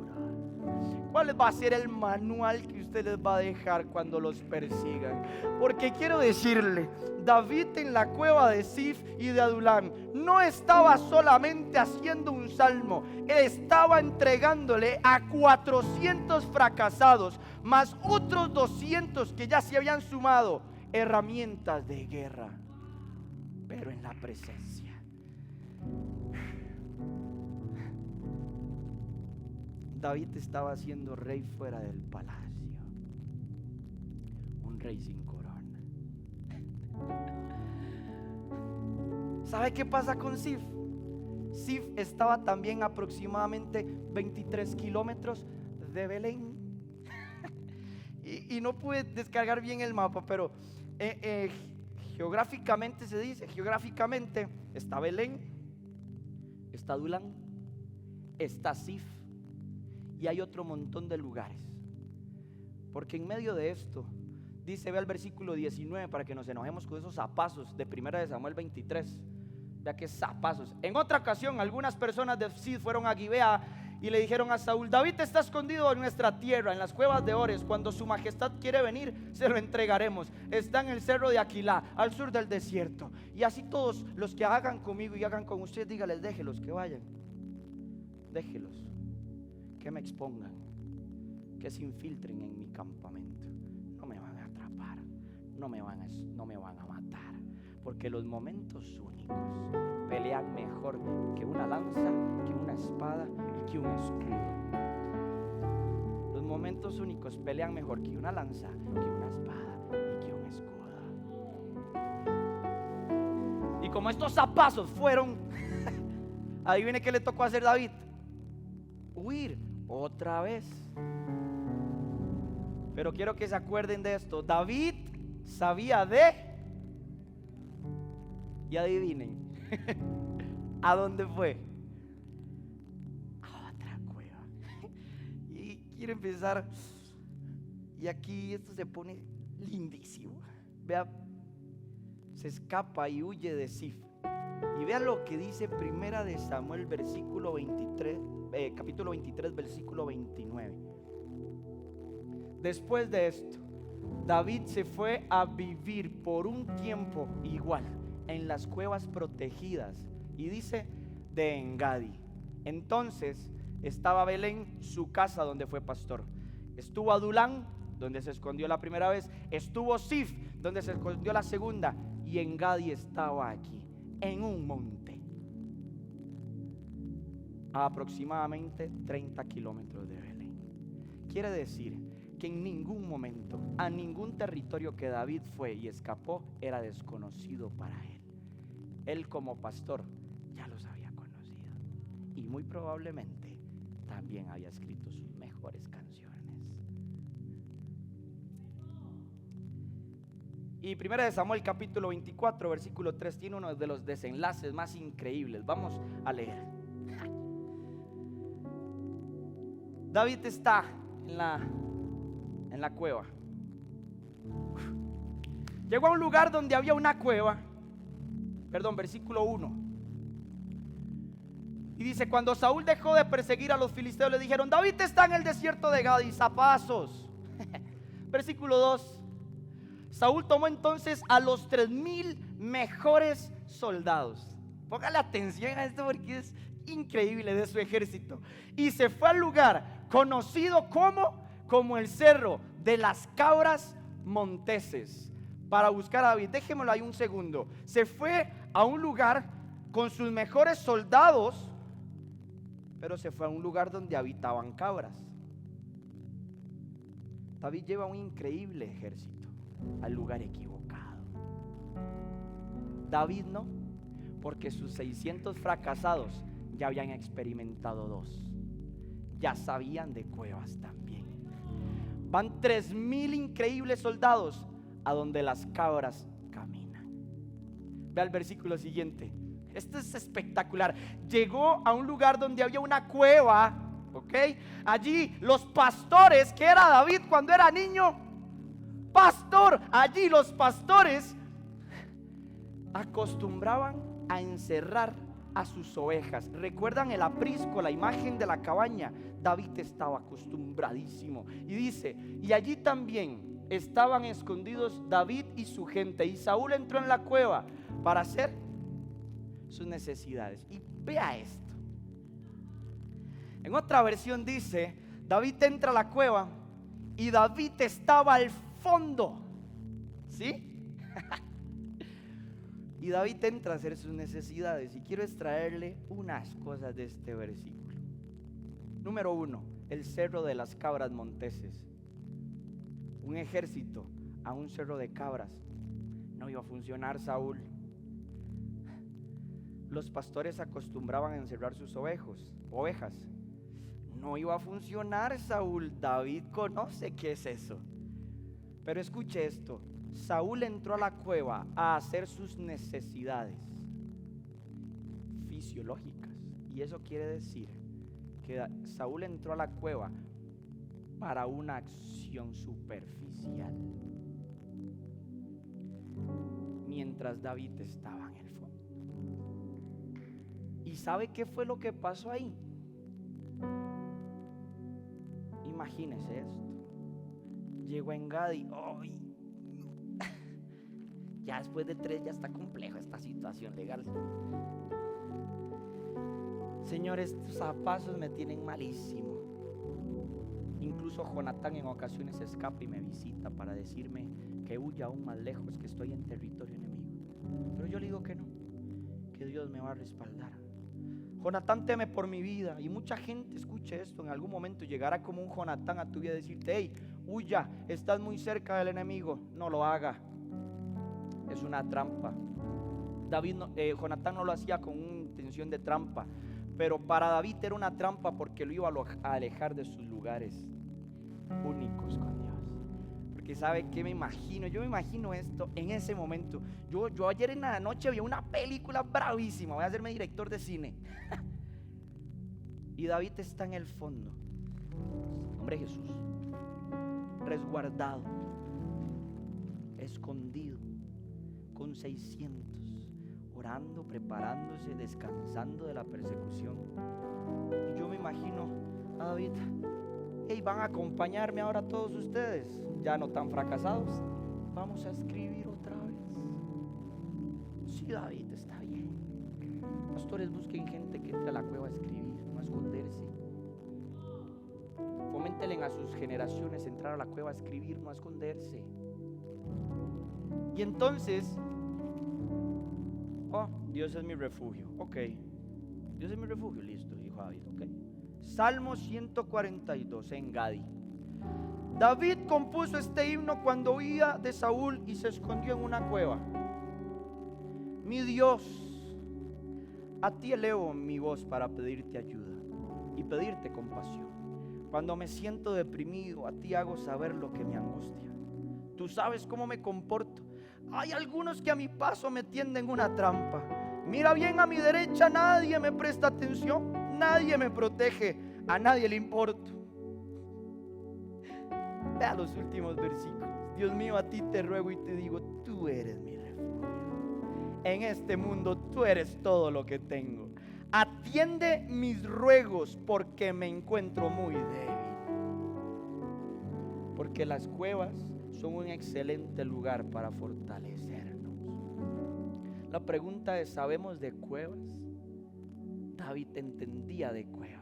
¿Cuál va a ser el manual que usted les va a dejar cuando los persigan? Porque quiero decirle, David en la cueva de Zif y de Adulam no estaba solamente haciendo un salmo, él estaba entregándole a 400 fracasados, más otros 200 que ya se habían sumado, herramientas de guerra, pero en la presencia. David estaba siendo rey fuera del palacio, un rey sin corona. ¿Sabe qué pasa con Zif? Zif estaba también aproximadamente 23 kilómetros de Belén. y no pude descargar bien el mapa, pero geográficamente se dice, geográficamente está Belén, está Adulam, está Zif, y hay otro montón de lugares. Porque en medio de esto, dice, ve al versículo 19 para que nos enojemos con esos zapazos de 1 de Samuel 23. Vea que zapazos. En otra ocasión, algunas personas de Zif fueron a Gibea y le dijeron a Saúl: David está escondido en nuestra tierra, en las cuevas de Ores. Cuando su majestad quiere venir, se lo entregaremos. Está en el cerro de Aquilá, al sur del desierto. Y así todos los que hagan conmigo y hagan con ustedes, dígales, déjelos que vayan. Déjelos que me expongan, que se infiltren en mi campamento. No me van a atrapar, no me van a matar. Porque los momentos únicos pelean mejor que una lanza, que una espada y que un escudo. Los momentos únicos pelean mejor que una lanza, que una espada y que un escudo. Y como estos zapazos fueron, adivine qué le tocó hacer David. Huir otra vez. Pero quiero que se acuerden de esto. David sabía de... Y adivinen, ¿a dónde fue? A otra cueva. Y quiero empezar. Y aquí esto se pone lindísimo. Vea, se escapa y huye de Zif. Y vea lo que dice Primera de Samuel, versículo 23, capítulo 23, versículo 29. Después de esto, David se fue a vivir por un tiempo igual en las cuevas protegidas, y dice, de Engadi. Entonces estaba Belén, su casa donde fue pastor. Estuvo Adulán, donde se escondió la primera vez. Estuvo Zif, donde se escondió la segunda. Y Engadi estaba aquí, en un monte, a aproximadamente 30 kilómetros de Belén. Quiere decir que en ningún momento, a ningún territorio que David fue y escapó, era desconocido para él. Él como pastor ya los había conocido, y muy probablemente también había escrito sus mejores canciones. Y 1 Samuel capítulo 24 versículo 3 tiene uno de los desenlaces más increíbles. Vamos a leer. David está en la cueva. Llegó a un lugar donde había una cueva. Versículo 1. Y dice: cuando Saúl dejó de perseguir a los filisteos, le dijeron: David está en el desierto de Gad, y zapazos. Versículo 2. Saúl tomó entonces a los 3,000 mejores soldados. Póngale atención a esto porque es increíble, de su ejército. Y se fue al lugar conocido como el cerro de las cabras monteses, para buscar a David. Déjemelo ahí un segundo. Se fue a un lugar con sus mejores soldados, pero se fue a un lugar donde habitaban cabras. David lleva un increíble ejército al lugar equivocado. David no, porque sus 600 fracasados ya habían experimentado 2. Ya sabían de cuevas también. Van 3,000 increíbles soldados a donde las cabras caminan. Ve al versículo siguiente. Esto es espectacular. Llegó a un lugar donde había una cueva, ¿ok? Allí los pastores, que era David cuando era niño, pastor, allí los pastores acostumbraban a encerrar a sus ovejas. ¿Recuerdan el aprisco, la imagen de la cabaña? David estaba acostumbradísimo. Y dice, y allí también estaban escondidos David y su gente. Y Saúl entró en la cueva para hacer sus necesidades. Y vea esto. En otra versión dice, David entra a la cueva y David estaba al fondo. ¿Sí? Y David entra a hacer sus necesidades. Y quiero extraerle unas cosas de este versículo. Número 1, el cerro de las cabras monteses. Un ejército a un cerro de cabras no iba a funcionar, Saúl. Los pastores acostumbraban a encerrar sus ovejas. No iba a funcionar, Saúl. David conoce qué es eso. Pero escuche esto. Saúl entró a la cueva a hacer sus necesidades fisiológicas. Y eso quiere decir que Saúl entró a la cueva para una acción superficial, mientras David estaba en el fondo. ¿Y sabe qué fue lo que pasó ahí? Imagínese esto. Llegó a Engadi. ¡Ay! Ya después de 3 ya está compleja esta situación legal. Señores, estos zapazos me tienen malísimo. Incluso Jonatán en ocasiones escapa y me visita para decirme que huya aún más lejos, que estoy en territorio enemigo. Pero yo le digo que no, que Dios me va a respaldar. Jonatán teme por mi vida. Y mucha gente, escuche esto, en algún momento llegará como un Jonatán a tu vida y decirte: hey, huya, estás muy cerca del enemigo. No lo haga, es una trampa. Jonatán no lo hacía con una intención de trampa, pero para David era una trampa porque lo iba a alejar de sus lugares únicos con Dios. Porque ¿sabe qué me imagino? Yo me imagino esto en ese momento. Yo ayer en la noche vi una película bravísima. Voy a hacerme director de cine. Y David está en el fondo, hombre Jesús, resguardado, escondido, con 600, orando, preparándose, descansando de la persecución. Y yo me imagino a David: hey, van a acompañarme ahora todos ustedes, ya no tan fracasados, vamos a escribir otra vez. Sí, David, está bien. Pastores, busquen gente que entre a la cueva a escribir, no a esconderse. Foméntenle a sus generaciones entrar a la cueva a escribir, no a esconderse. Y entonces, Dios es mi refugio. Ok, Dios es mi refugio, listo, dijo David. Ok. Salmo 142 en Gadi. David compuso este himno cuando huía de Saúl y se escondió en una cueva. Mi Dios, a ti elevo mi voz para pedirte ayuda y pedirte compasión. Cuando me siento deprimido, a ti hago saber lo que me angustia. Tú sabes cómo me comporto. Hay algunos que a mi paso me tienden una trampa. Mira bien a mi derecha, nadie me presta atención, nadie me protege, a nadie le importo. Vea los últimos versículos. Dios mío, a ti te ruego y te digo: tú eres mi refugio. En este mundo tú eres todo lo que tengo. Atiende mis ruegos porque me encuentro muy débil. Porque las cuevas son un excelente lugar para fortalecernos. La pregunta es: ¿sabemos de cuevas? David entendía de cuevas.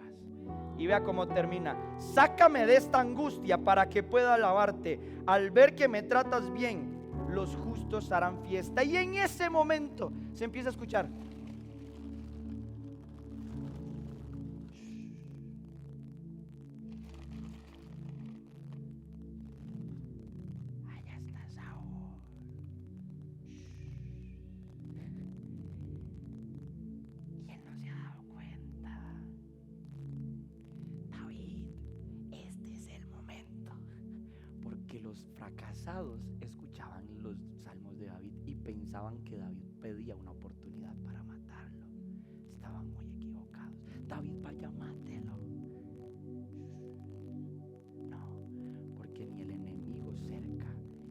Y vea cómo termina: sácame de esta angustia para que pueda alabarte. Al ver que me tratas bien, los justos harán fiesta. Y en ese momento se empieza a escuchar: allá está Saúl. Y él no se ha dado cuenta. David, este es el momento. Porque los fracasados escuchaban los salmos de David y pensaban que David pedía una oportunidad para matarlo. Estaban muy equivocados. David, vaya, mátelo. No, porque ni el enemigo cerca,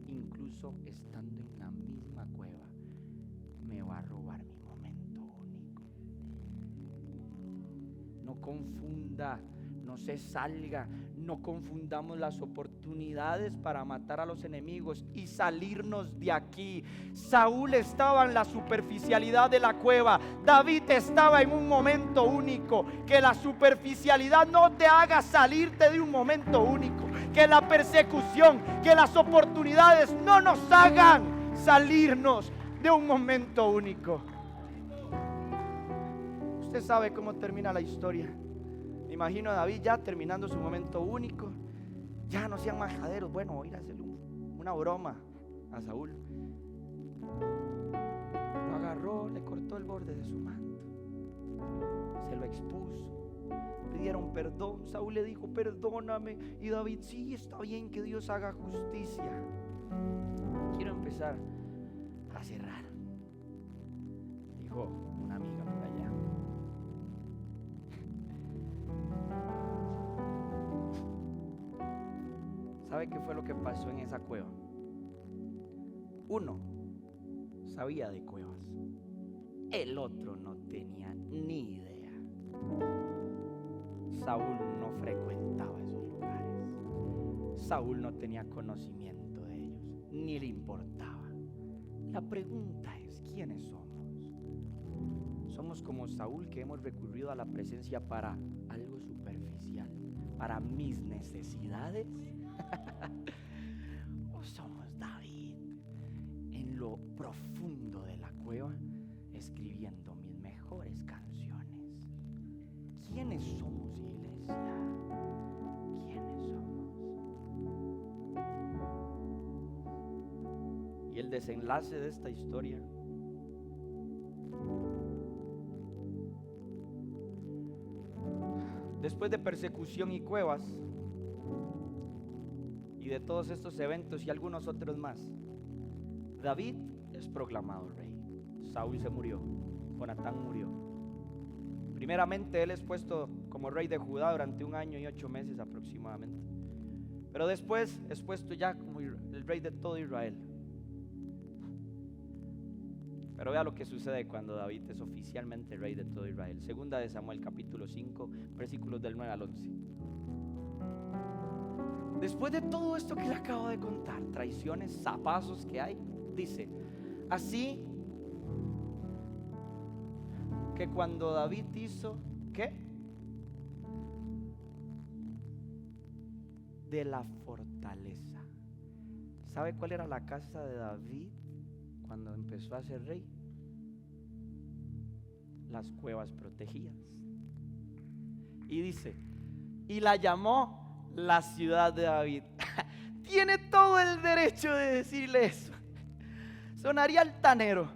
incluso estando en la misma cueva, me va a robar mi momento único. No confunda, no se salga, no confundamos las oportunidades para matar a los enemigos y salirnos de aquí. Saúl estaba en la superficialidad de la cueva. David estaba en un momento único. Que la superficialidad no te haga salirte de un momento único. Que la persecución, que las oportunidades no nos hagan salirnos de un momento único. Usted sabe cómo termina la historia. Me imagino a David ya terminando su momento único. Ya no sean majaderos. Bueno, voy a ir a hacerle una broma a Saúl. Lo agarró, le cortó el borde de su manto, se lo expuso. Pidieron perdón. Saúl le dijo: perdóname. Y David: sí, está bien, que Dios haga justicia. Quiero empezar a cerrar. Dijo una amiga por allá: ¿sabe qué fue lo que pasó en esa cueva? Uno sabía de cuevas, el otro no tenía ni idea. Saúl no frecuentaba esos lugares. Saúl no tenía conocimiento de ellos, ni le importaba. La pregunta es: ¿quiénes somos? Somos como Saúl, que hemos recurrido a la presencia para algo superficial, para mis necesidades. ¿O somos David en lo profundo de la cueva escribiendo mis mejores canciones. ¿Quiénes somos, iglesia? ¿Quiénes somos? Y el desenlace de esta historia después de persecución y cuevas y de todos estos eventos y algunos otros más, David es proclamado rey. Saúl se murió, Jonatán murió. Primeramente él es puesto como rey de Judá durante 1 año y 8 meses aproximadamente, pero después es puesto ya como el rey de todo Israel. Pero vea lo que sucede cuando David es oficialmente rey de todo Israel. Segunda de Samuel capítulo 5 versículos del 9 al 11. Después de todo esto que le acabo de contar, traiciones, zapazos que hay, dice: así que cuando David hizo, ¿qué? De la fortaleza. ¿Sabe cuál era la casa de David cuando empezó a ser rey? Las cuevas protegidas. Y dice: y la llamó la ciudad de David. Tiene todo el derecho de decirle eso. Sonaría altanero,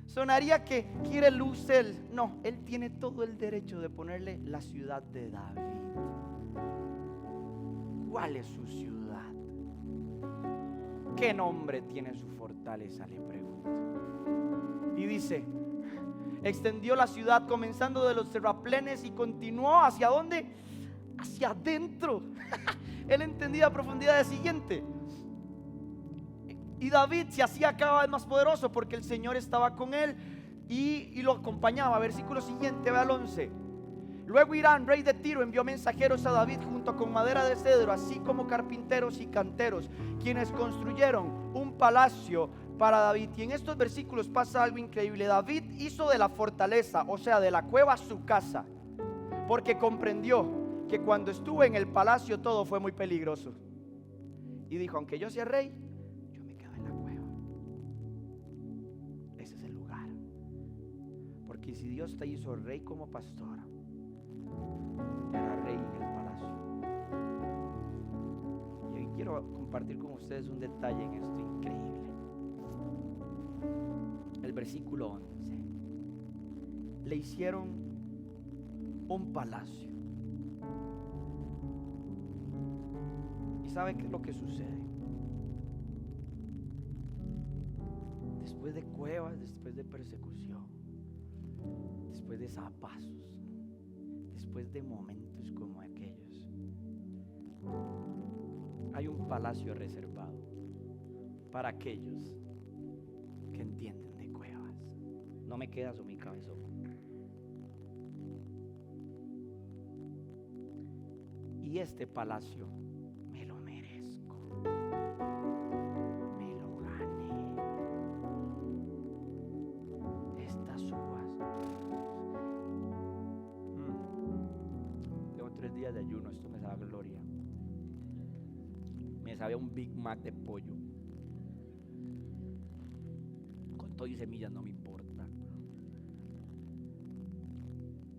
sonaría que quiere luz él. No, él tiene todo el derecho de ponerle la ciudad de David. ¿Cuál es su ciudad? ¿Qué nombre tiene su fortaleza?, le pregunto. Y dice: extendió la ciudad comenzando de los terraplenes y continuó ¿hacia dónde? Hacia adentro. Él entendía a profundidad de siguiente. Y David se hacía cada vez más poderoso porque el Señor estaba con él y lo acompañaba. Versículo siguiente, ve al 11. Luego Hirán, rey de Tiro, envió mensajeros a David junto con madera de cedro, así como carpinteros y canteros, quienes construyeron un palacio para David. Y en estos versículos pasa algo increíble. David hizo de la fortaleza, o sea, de la cueva, su casa, porque comprendió que cuando estuvo en el palacio todo fue muy peligroso. Y dijo: aunque yo sea rey, yo me quedo en la cueva. Ese es el lugar. Porque si Dios te hizo rey como pastor, era rey en el palacio. Y hoy quiero compartir con ustedes un detalle en esto increíble. El versículo 11. Le hicieron un palacio. ¿Y sabe qué es lo que sucede? Después de cuevas, después de persecución, después de zapazos, después de momentos como aquellos, hay un palacio reservado para aquellos que entienden de cuevas. No me queda sobre mi cabezón. Y este palacio me lo merezco, me lo gané. Estas uvas. Tengo 3 días de ayuno, esto me sabe a gloria. Me sabe a un Big Mac de pollo. Con todo y semillas no me importa.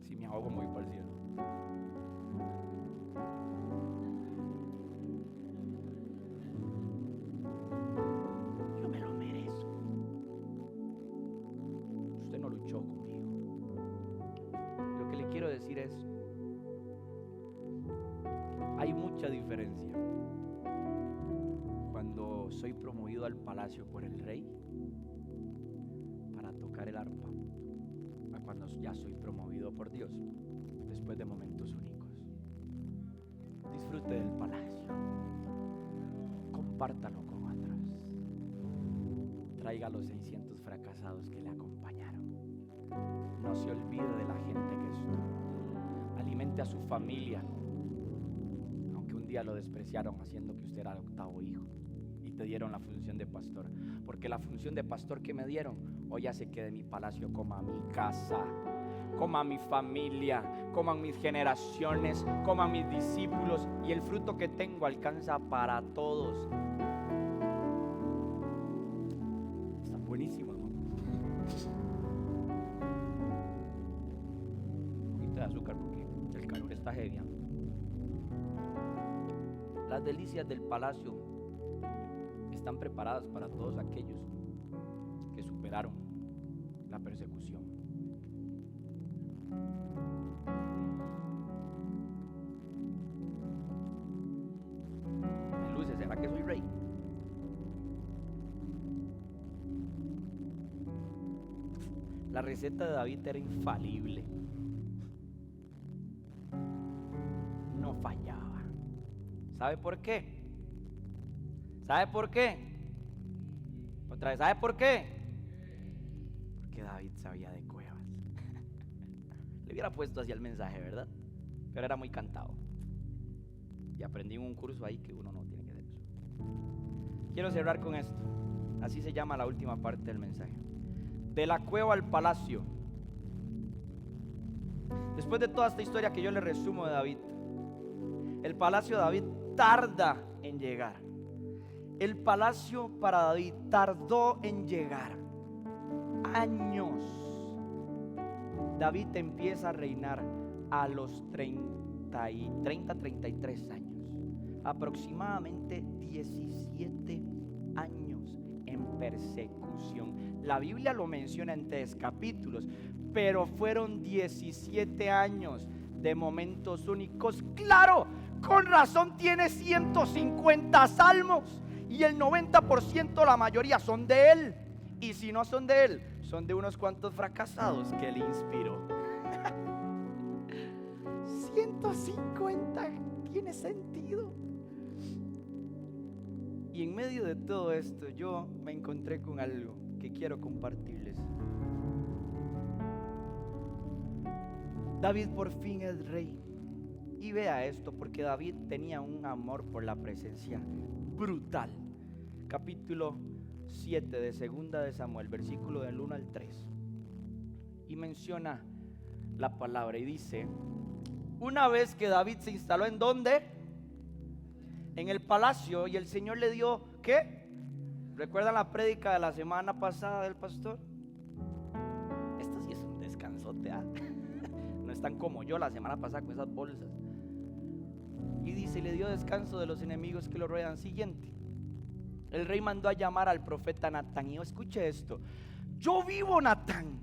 Si me ahogo me voy para el cielo. Yo me lo merezco. Usted no luchó conmigo. Lo que le quiero decir es: hay mucha diferencia cuando soy promovido al palacio por el rey para tocar el arpa, a cuando ya soy promovido por Dios después de momentos únicos. Disfrute del palacio, compártalo con otros, traiga a los 600 fracasados que le acompañaron. No se olvide de la gente que estuvo, alimente a su familia, aunque un día lo despreciaron haciendo que usted era el 8º hijo y te dieron la función de pastor, porque la función de pastor que me dieron hoy hace que de mi palacio coma mi casa, coma mi familia, coman mis generaciones, coman mis discípulos, y el fruto que tengo alcanza para todos. Están buenísimos, ¿no? tragedia. Las delicias del palacio están preparadas para todos aquellos que superaron la persecución. En luces, ¿será que soy rey? La receta de David era infalible. No fallaba. ¿Sabe por qué? ¿Sabe por qué? Otra vez, ¿sabe por qué? Porque David sabía de cuevas. Le hubiera puesto así el mensaje, ¿verdad? Pero era muy cantado. Y aprendí en un curso ahí que uno no tiene que hacer eso. Quiero cerrar con esto. Así se llama la última parte del mensaje. De la cueva al palacio. Después de toda esta historia que yo le resumo de David, el palacio de David tarda en llegar. El palacio para David tardó en llegar. Años. David empieza a reinar a los 33 años. Aproximadamente 17 años en persecución. La Biblia lo menciona en 3 capítulos, pero fueron 17 años de momentos únicos. Claro, con razón tiene 150 salmos y el 90%, la mayoría son de él. Y si no son de él, son de unos cuantos fracasados que él inspiró. 150 tiene sentido. Y en medio de todo esto yo me encontré con algo que quiero compartirles. David por fin es rey. Y vea esto, porque David tenía un amor por la presencia brutal. Capítulo 7 de segunda de Samuel, versículo del 1 al 3. Y menciona la palabra y dice: una vez que David se instaló, ¿en dónde? En el palacio, y el Señor le dio, ¿qué? ¿Recuerdan la prédica de la semana pasada del pastor? Esto sí es un descansote, ¿ah? No están como yo la semana pasada con esas bolsas. Y dice, le dio descanso de los enemigos que lo rodean. Siguiente. El rey mandó a llamar al profeta Natán. Y escuche esto: yo vivo, Natán,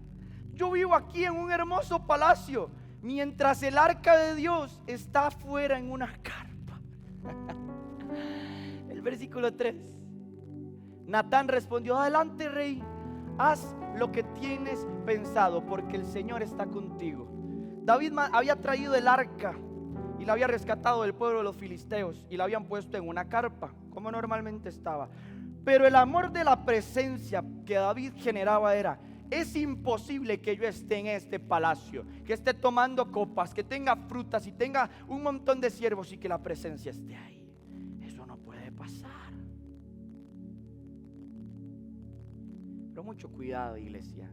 yo vivo aquí en un hermoso palacio, mientras el arca de Dios está afuera en una carpa. El versículo 3. Natán respondió: adelante, rey, haz lo que tienes pensado, porque el Señor está contigo. David había traído el arca y la había rescatado del pueblo de los filisteos y la habían puesto en una carpa, como normalmente estaba. Pero el amor de la presencia que David generaba era: es imposible que yo esté en este palacio, que esté tomando copas, que tenga frutas y tenga un montón de siervos y que la presencia esté ahí. Eso no puede pasar. Pero mucho cuidado, iglesia,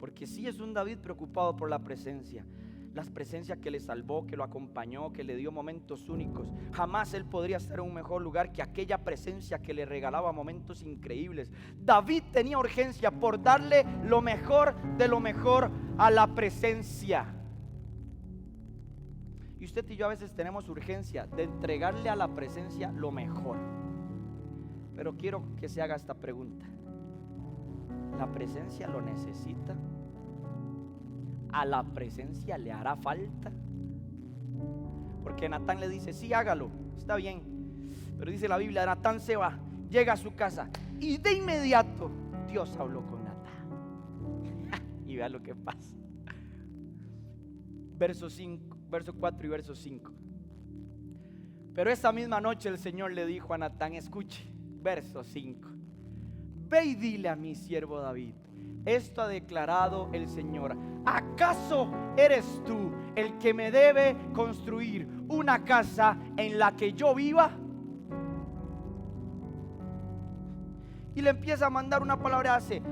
porque sí es un David preocupado por la presencia. La presencia que le salvó, que lo acompañó, que le dio momentos únicos. Jamás él podría estar en un mejor lugar que aquella presencia que le regalaba momentos increíbles. David tenía urgencia por darle lo mejor de lo mejor a la presencia. Y usted y yo a veces tenemos urgencia de entregarle a la presencia lo mejor. Pero quiero que se haga esta pregunta: ¿la presencia lo necesita? ¿A la presencia le hará falta? Porque Natán le dice: sí, hágalo, está bien. Pero dice la Biblia, Natán se va, llega a su casa y de inmediato Dios habló con Natán. Y vea lo que pasa. Verso 4 y verso 5. Pero esa misma noche el Señor le dijo a Natán, escuche, verso 5: ve y dile a mi siervo David, esto ha declarado el Señor: ¿acaso eres tú el que me debe construir una casa en la que yo viva? Y le empieza a mandar una palabra. Hace: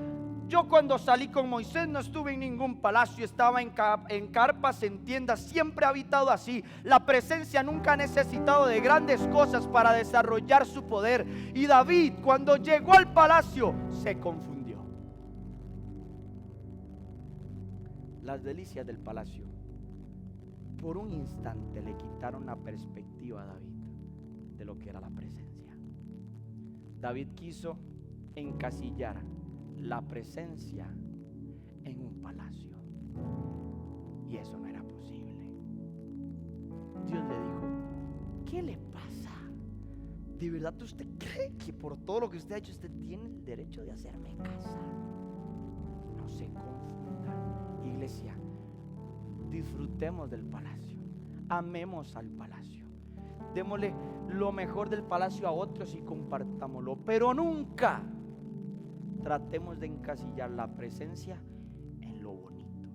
yo cuando salí con Moisés no estuve en ningún palacio, estaba en carpas, en tiendas, siempre he habitado así. La presencia nunca ha necesitado de grandes cosas para desarrollar su poder. Y David, cuando llegó al palacio, se confundió. Las delicias del palacio por un instante le quitaron la perspectiva a David de lo que era la presencia. David quiso encasillar la presencia en un palacio, y eso no era posible. Dios le dijo: ¿qué le pasa? ¿De verdad usted cree que por todo lo que usted ha hecho usted tiene el derecho de hacerme casa? No se confunda, iglesia. Disfrutemos del palacio, amemos al palacio, démosle lo mejor del palacio a otros y compartámoslo, pero nunca tratemos de encasillar la presencia en lo bonito,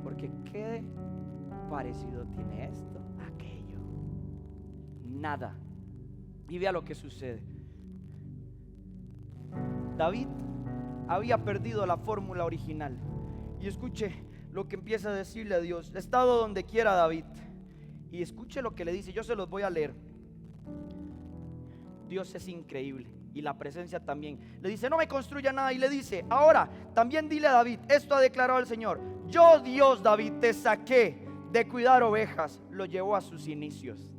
porque qué parecido tiene esto a aquello. Nada. Y vea lo que sucede. David había perdido la fórmula original, y escuche lo que empieza a decirle a Dios. He estado donde quiera, David, y escuche lo que le dice. Yo se los voy a leer. Dios es increíble, y la presencia también. Le dice: no me construya nada. Y le dice: ahora también dile a David, esto ha declarado el Señor: yo, Dios, David, te saqué de cuidar ovejas, lo llevó a sus inicios,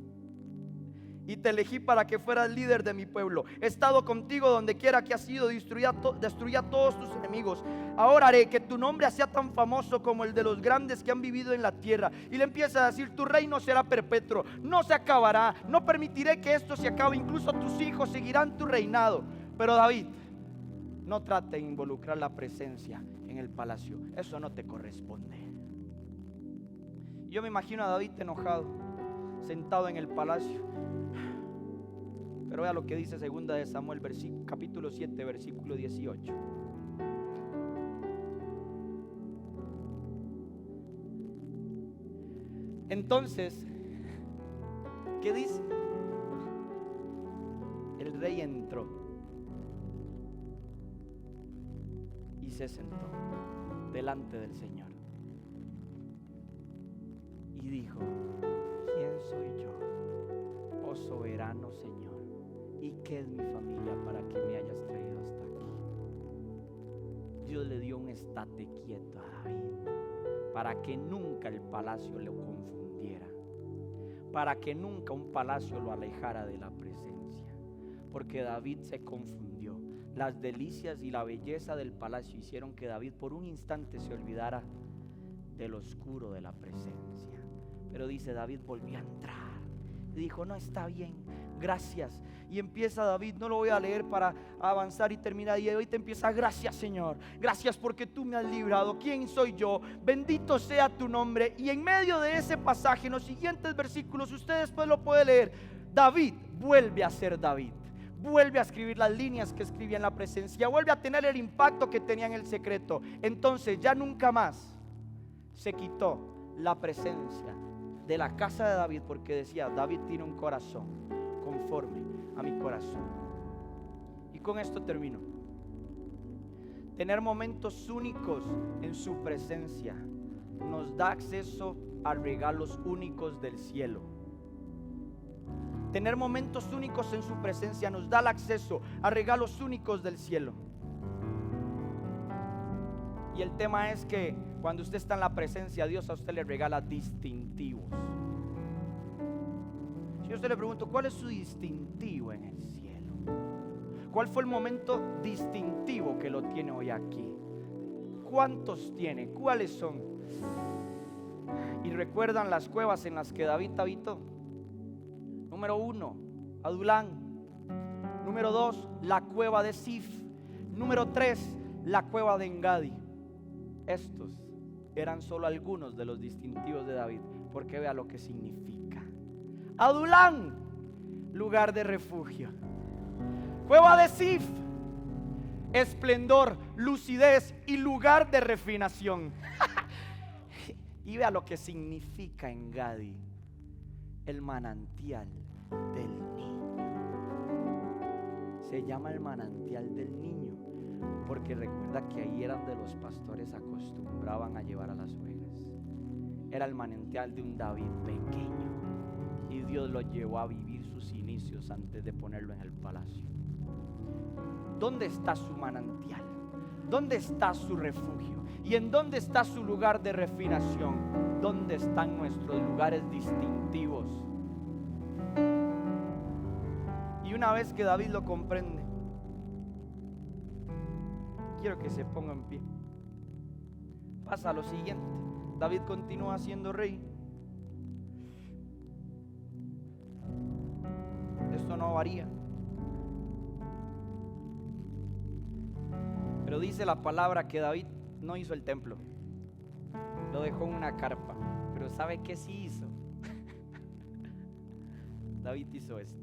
y te elegí para que fueras líder de mi pueblo. He estado contigo donde quiera que has sido, destruya a todos tus enemigos. Ahora haré que tu nombre sea tan famoso como el de los grandes que han vivido en la tierra. Y le empieza a decir: tu reino será perpetuo, no se acabará, no permitiré que esto se acabe, incluso tus hijos seguirán tu reinado. Pero David, no trate de involucrar la presencia en el palacio, eso no te corresponde. Yo me imagino a David enojado, sentado en el palacio. Pero vea lo que dice 2 de Samuel capítulo 7 versículo 18. Entonces, ¿qué dice? El rey entró y se sentó delante del Señor y dijo: ¿quién soy yo, oh soberano Señor? ¿Y qué es mi familia para que me hayas traído hasta aquí? Dios le dio un estate quieto a David, para que nunca el palacio lo confundiera, para que nunca un palacio lo alejara de la presencia, porque David se confundió. Las delicias y la belleza del palacio hicieron que David por un instante se olvidara del oscuro de la presencia. Pero dice: David volvió a entrar y dijo: no, está bien, gracias. Y empieza David, no lo voy a leer para avanzar y terminar, y hoy te empieza: gracias Señor, gracias porque tú me has librado. ¿Quién soy yo? Bendito sea tu nombre. Y en medio de ese pasaje, en los siguientes versículos, usted después lo puede leer, David vuelve a ser David, vuelve a escribir las líneas que escribía en la presencia, vuelve a tener el impacto que tenía en el secreto. Entonces ya nunca más se quitó la presencia de la casa de David, porque decía: David tiene un corazón conforme a mi corazón. Y con esto termino. Tener momentos únicos en su presencia nos da acceso a regalos únicos del cielo. Tener momentos únicos en su presencia nos da el acceso a regalos únicos del cielo. Y el tema es que cuando usted está en la presencia, Dios a usted le regala distintivos. Si yo a usted le pregunto: ¿cuál es su distintivo en el cielo? ¿Cuál fue el momento distintivo que lo tiene hoy aquí? ¿Cuántos tiene? ¿Cuáles son? ¿Y recuerdan las cuevas en las que David habitó? Número 1, Adulán. Número 2, la cueva de Sif. Número 3, la cueva de Engadi. Estos eran solo algunos de los distintivos de David, porque vea lo que significa. Adulán, lugar de refugio. Cueva de Sif, esplendor, lucidez y lugar de refinación. Y vea lo que significa Engadi, el manantial del niño. Se llama el manantial del niño porque recuerda que ahí eran donde los pastores acostumbraban a llevar a las ovejas. Era el manantial de un David pequeño, y Dios lo llevó a vivir sus inicios antes de ponerlo en el palacio. ¿Dónde está su manantial? ¿Dónde está su refugio? ¿Y en dónde está su lugar de refinación? ¿Dónde están nuestros lugares distintivos? Y una vez que David lo comprende, quiero que se ponga en pie. Pasa lo siguiente. David continúa siendo rey. Esto no varía. Pero dice la palabra que David no hizo el templo, lo dejó en una carpa. Pero ¿sabe qué sí hizo? David hizo esto.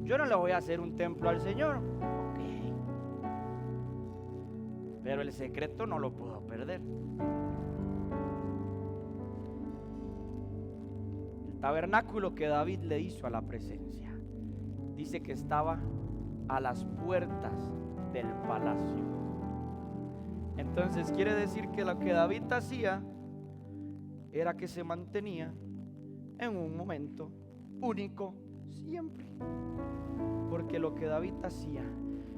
Yo no le voy a hacer un templo al Señor, okay, pero el secreto no lo puedo perder. El tabernáculo que David le hizo a la presencia, dice que estaba a las puertas del palacio. Entonces quiere decir que lo que David hacía era que se mantenía en un momento único siempre. Porque lo que David hacía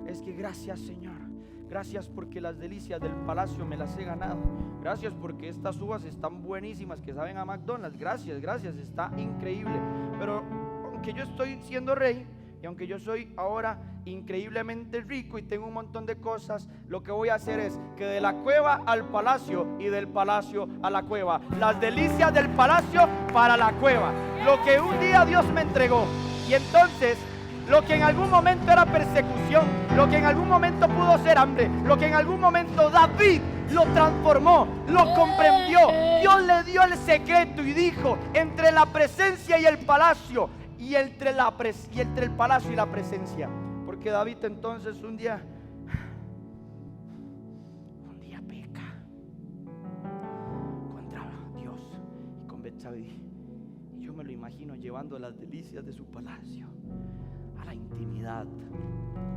es que gracias, Señor, gracias porque las delicias del palacio me las he ganado. Gracias porque estas uvas están buenísimas que saben a McDonald's. Gracias, gracias, está increíble. Pero aunque yo estoy siendo rey y aunque yo soy ahora increíblemente rico y tengo un montón de cosas, lo que voy a hacer es que de la cueva al palacio y del palacio a la cueva, las delicias del palacio para la cueva, lo que un día Dios me entregó. Y entonces lo que en algún momento era persecución, lo que en algún momento pudo ser hambre, lo que en algún momento David lo transformó, lo comprendió. Dios le dio el secreto y dijo: entre la presencia y el palacio, y entre el palacio y la presencia. Porque David entonces un día peca contra Dios y con Betsabé. Y yo me lo imagino llevando las delicias de su palacio a la intimidad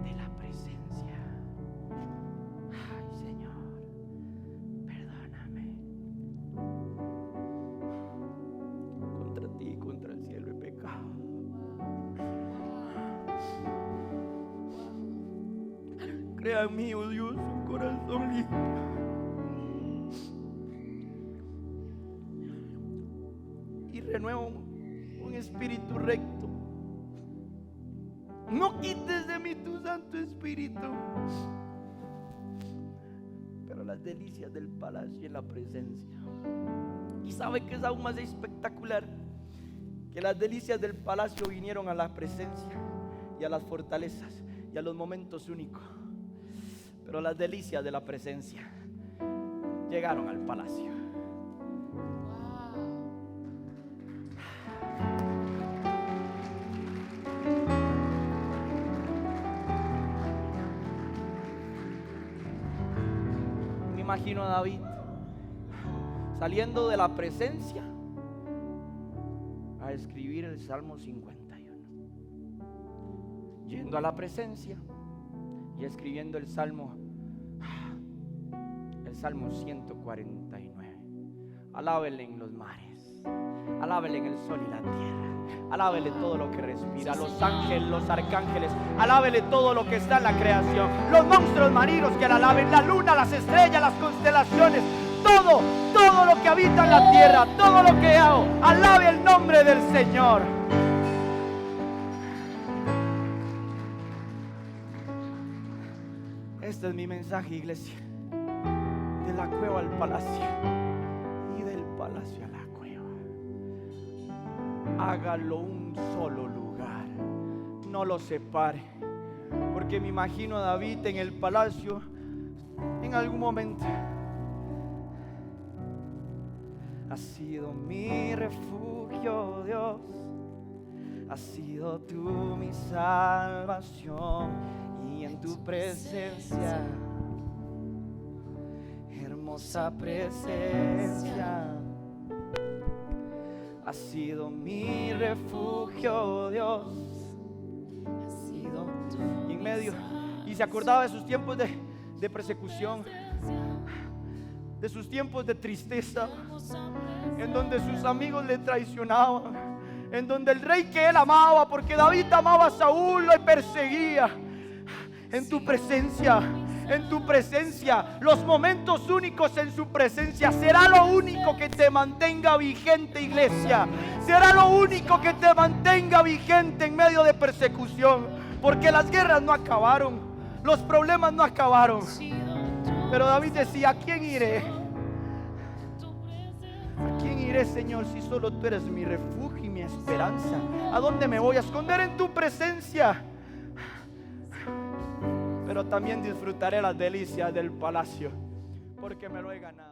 de la presencia. Ay, Señor, perdóname. Contra ti y contra el cielo he pecado. Crea en mí, oh Dios, un corazón limpio. Y renueva un espíritu recto. No quites de mí tu Santo Espíritu. Pero las delicias del palacio y la presencia. Y sabe que es aún más espectacular, que las delicias del palacio vinieron a la presencia y a las fortalezas y a los momentos únicos. Pero las delicias de la presencia llegaron al palacio. Me imagino a David saliendo de la presencia a escribir el Salmo 51, yendo a la presencia y escribiendo el Salmo 149. Alábele en los mares, alábele en el sol y la tierra, alábele todo lo que respira, los ángeles, los arcángeles, alábele todo lo que está en la creación, los monstruos marinos que la alaben, la luna, las estrellas, las constelaciones, todo lo que habita en la tierra, todo lo que hago, alabe el nombre del Señor. Este es mi mensaje, iglesia. De la cueva al palacio y del palacio a la cueva. Hágalo un solo lugar, no lo separe. Porque me imagino a David en el palacio en algún momento. Has sido mi refugio, Dios. Has sido tú mi salvación. Y en tu presencia, hermosa presencia, has sido mi refugio, Dios. Has sido tú. Y en medio, y se acordaba de sus tiempos de persecución, de sus tiempos de tristeza, en donde sus amigos le traicionaban, en donde el rey que él amaba, porque David amaba a Saúl, lo perseguía. En tu presencia, los momentos únicos en su presencia será lo único que te mantenga vigente, iglesia. Será lo único que te mantenga vigente en medio de persecución, porque las guerras no acabaron, los problemas no acabaron. Pero David decía: ¿a quién iré? ¿A quién iré, Señor, si solo tú eres mi refugio y mi esperanza? ¿A dónde me voy a esconder? En tu presencia. Pero también disfrutaré las delicias del palacio, porque me lo he ganado.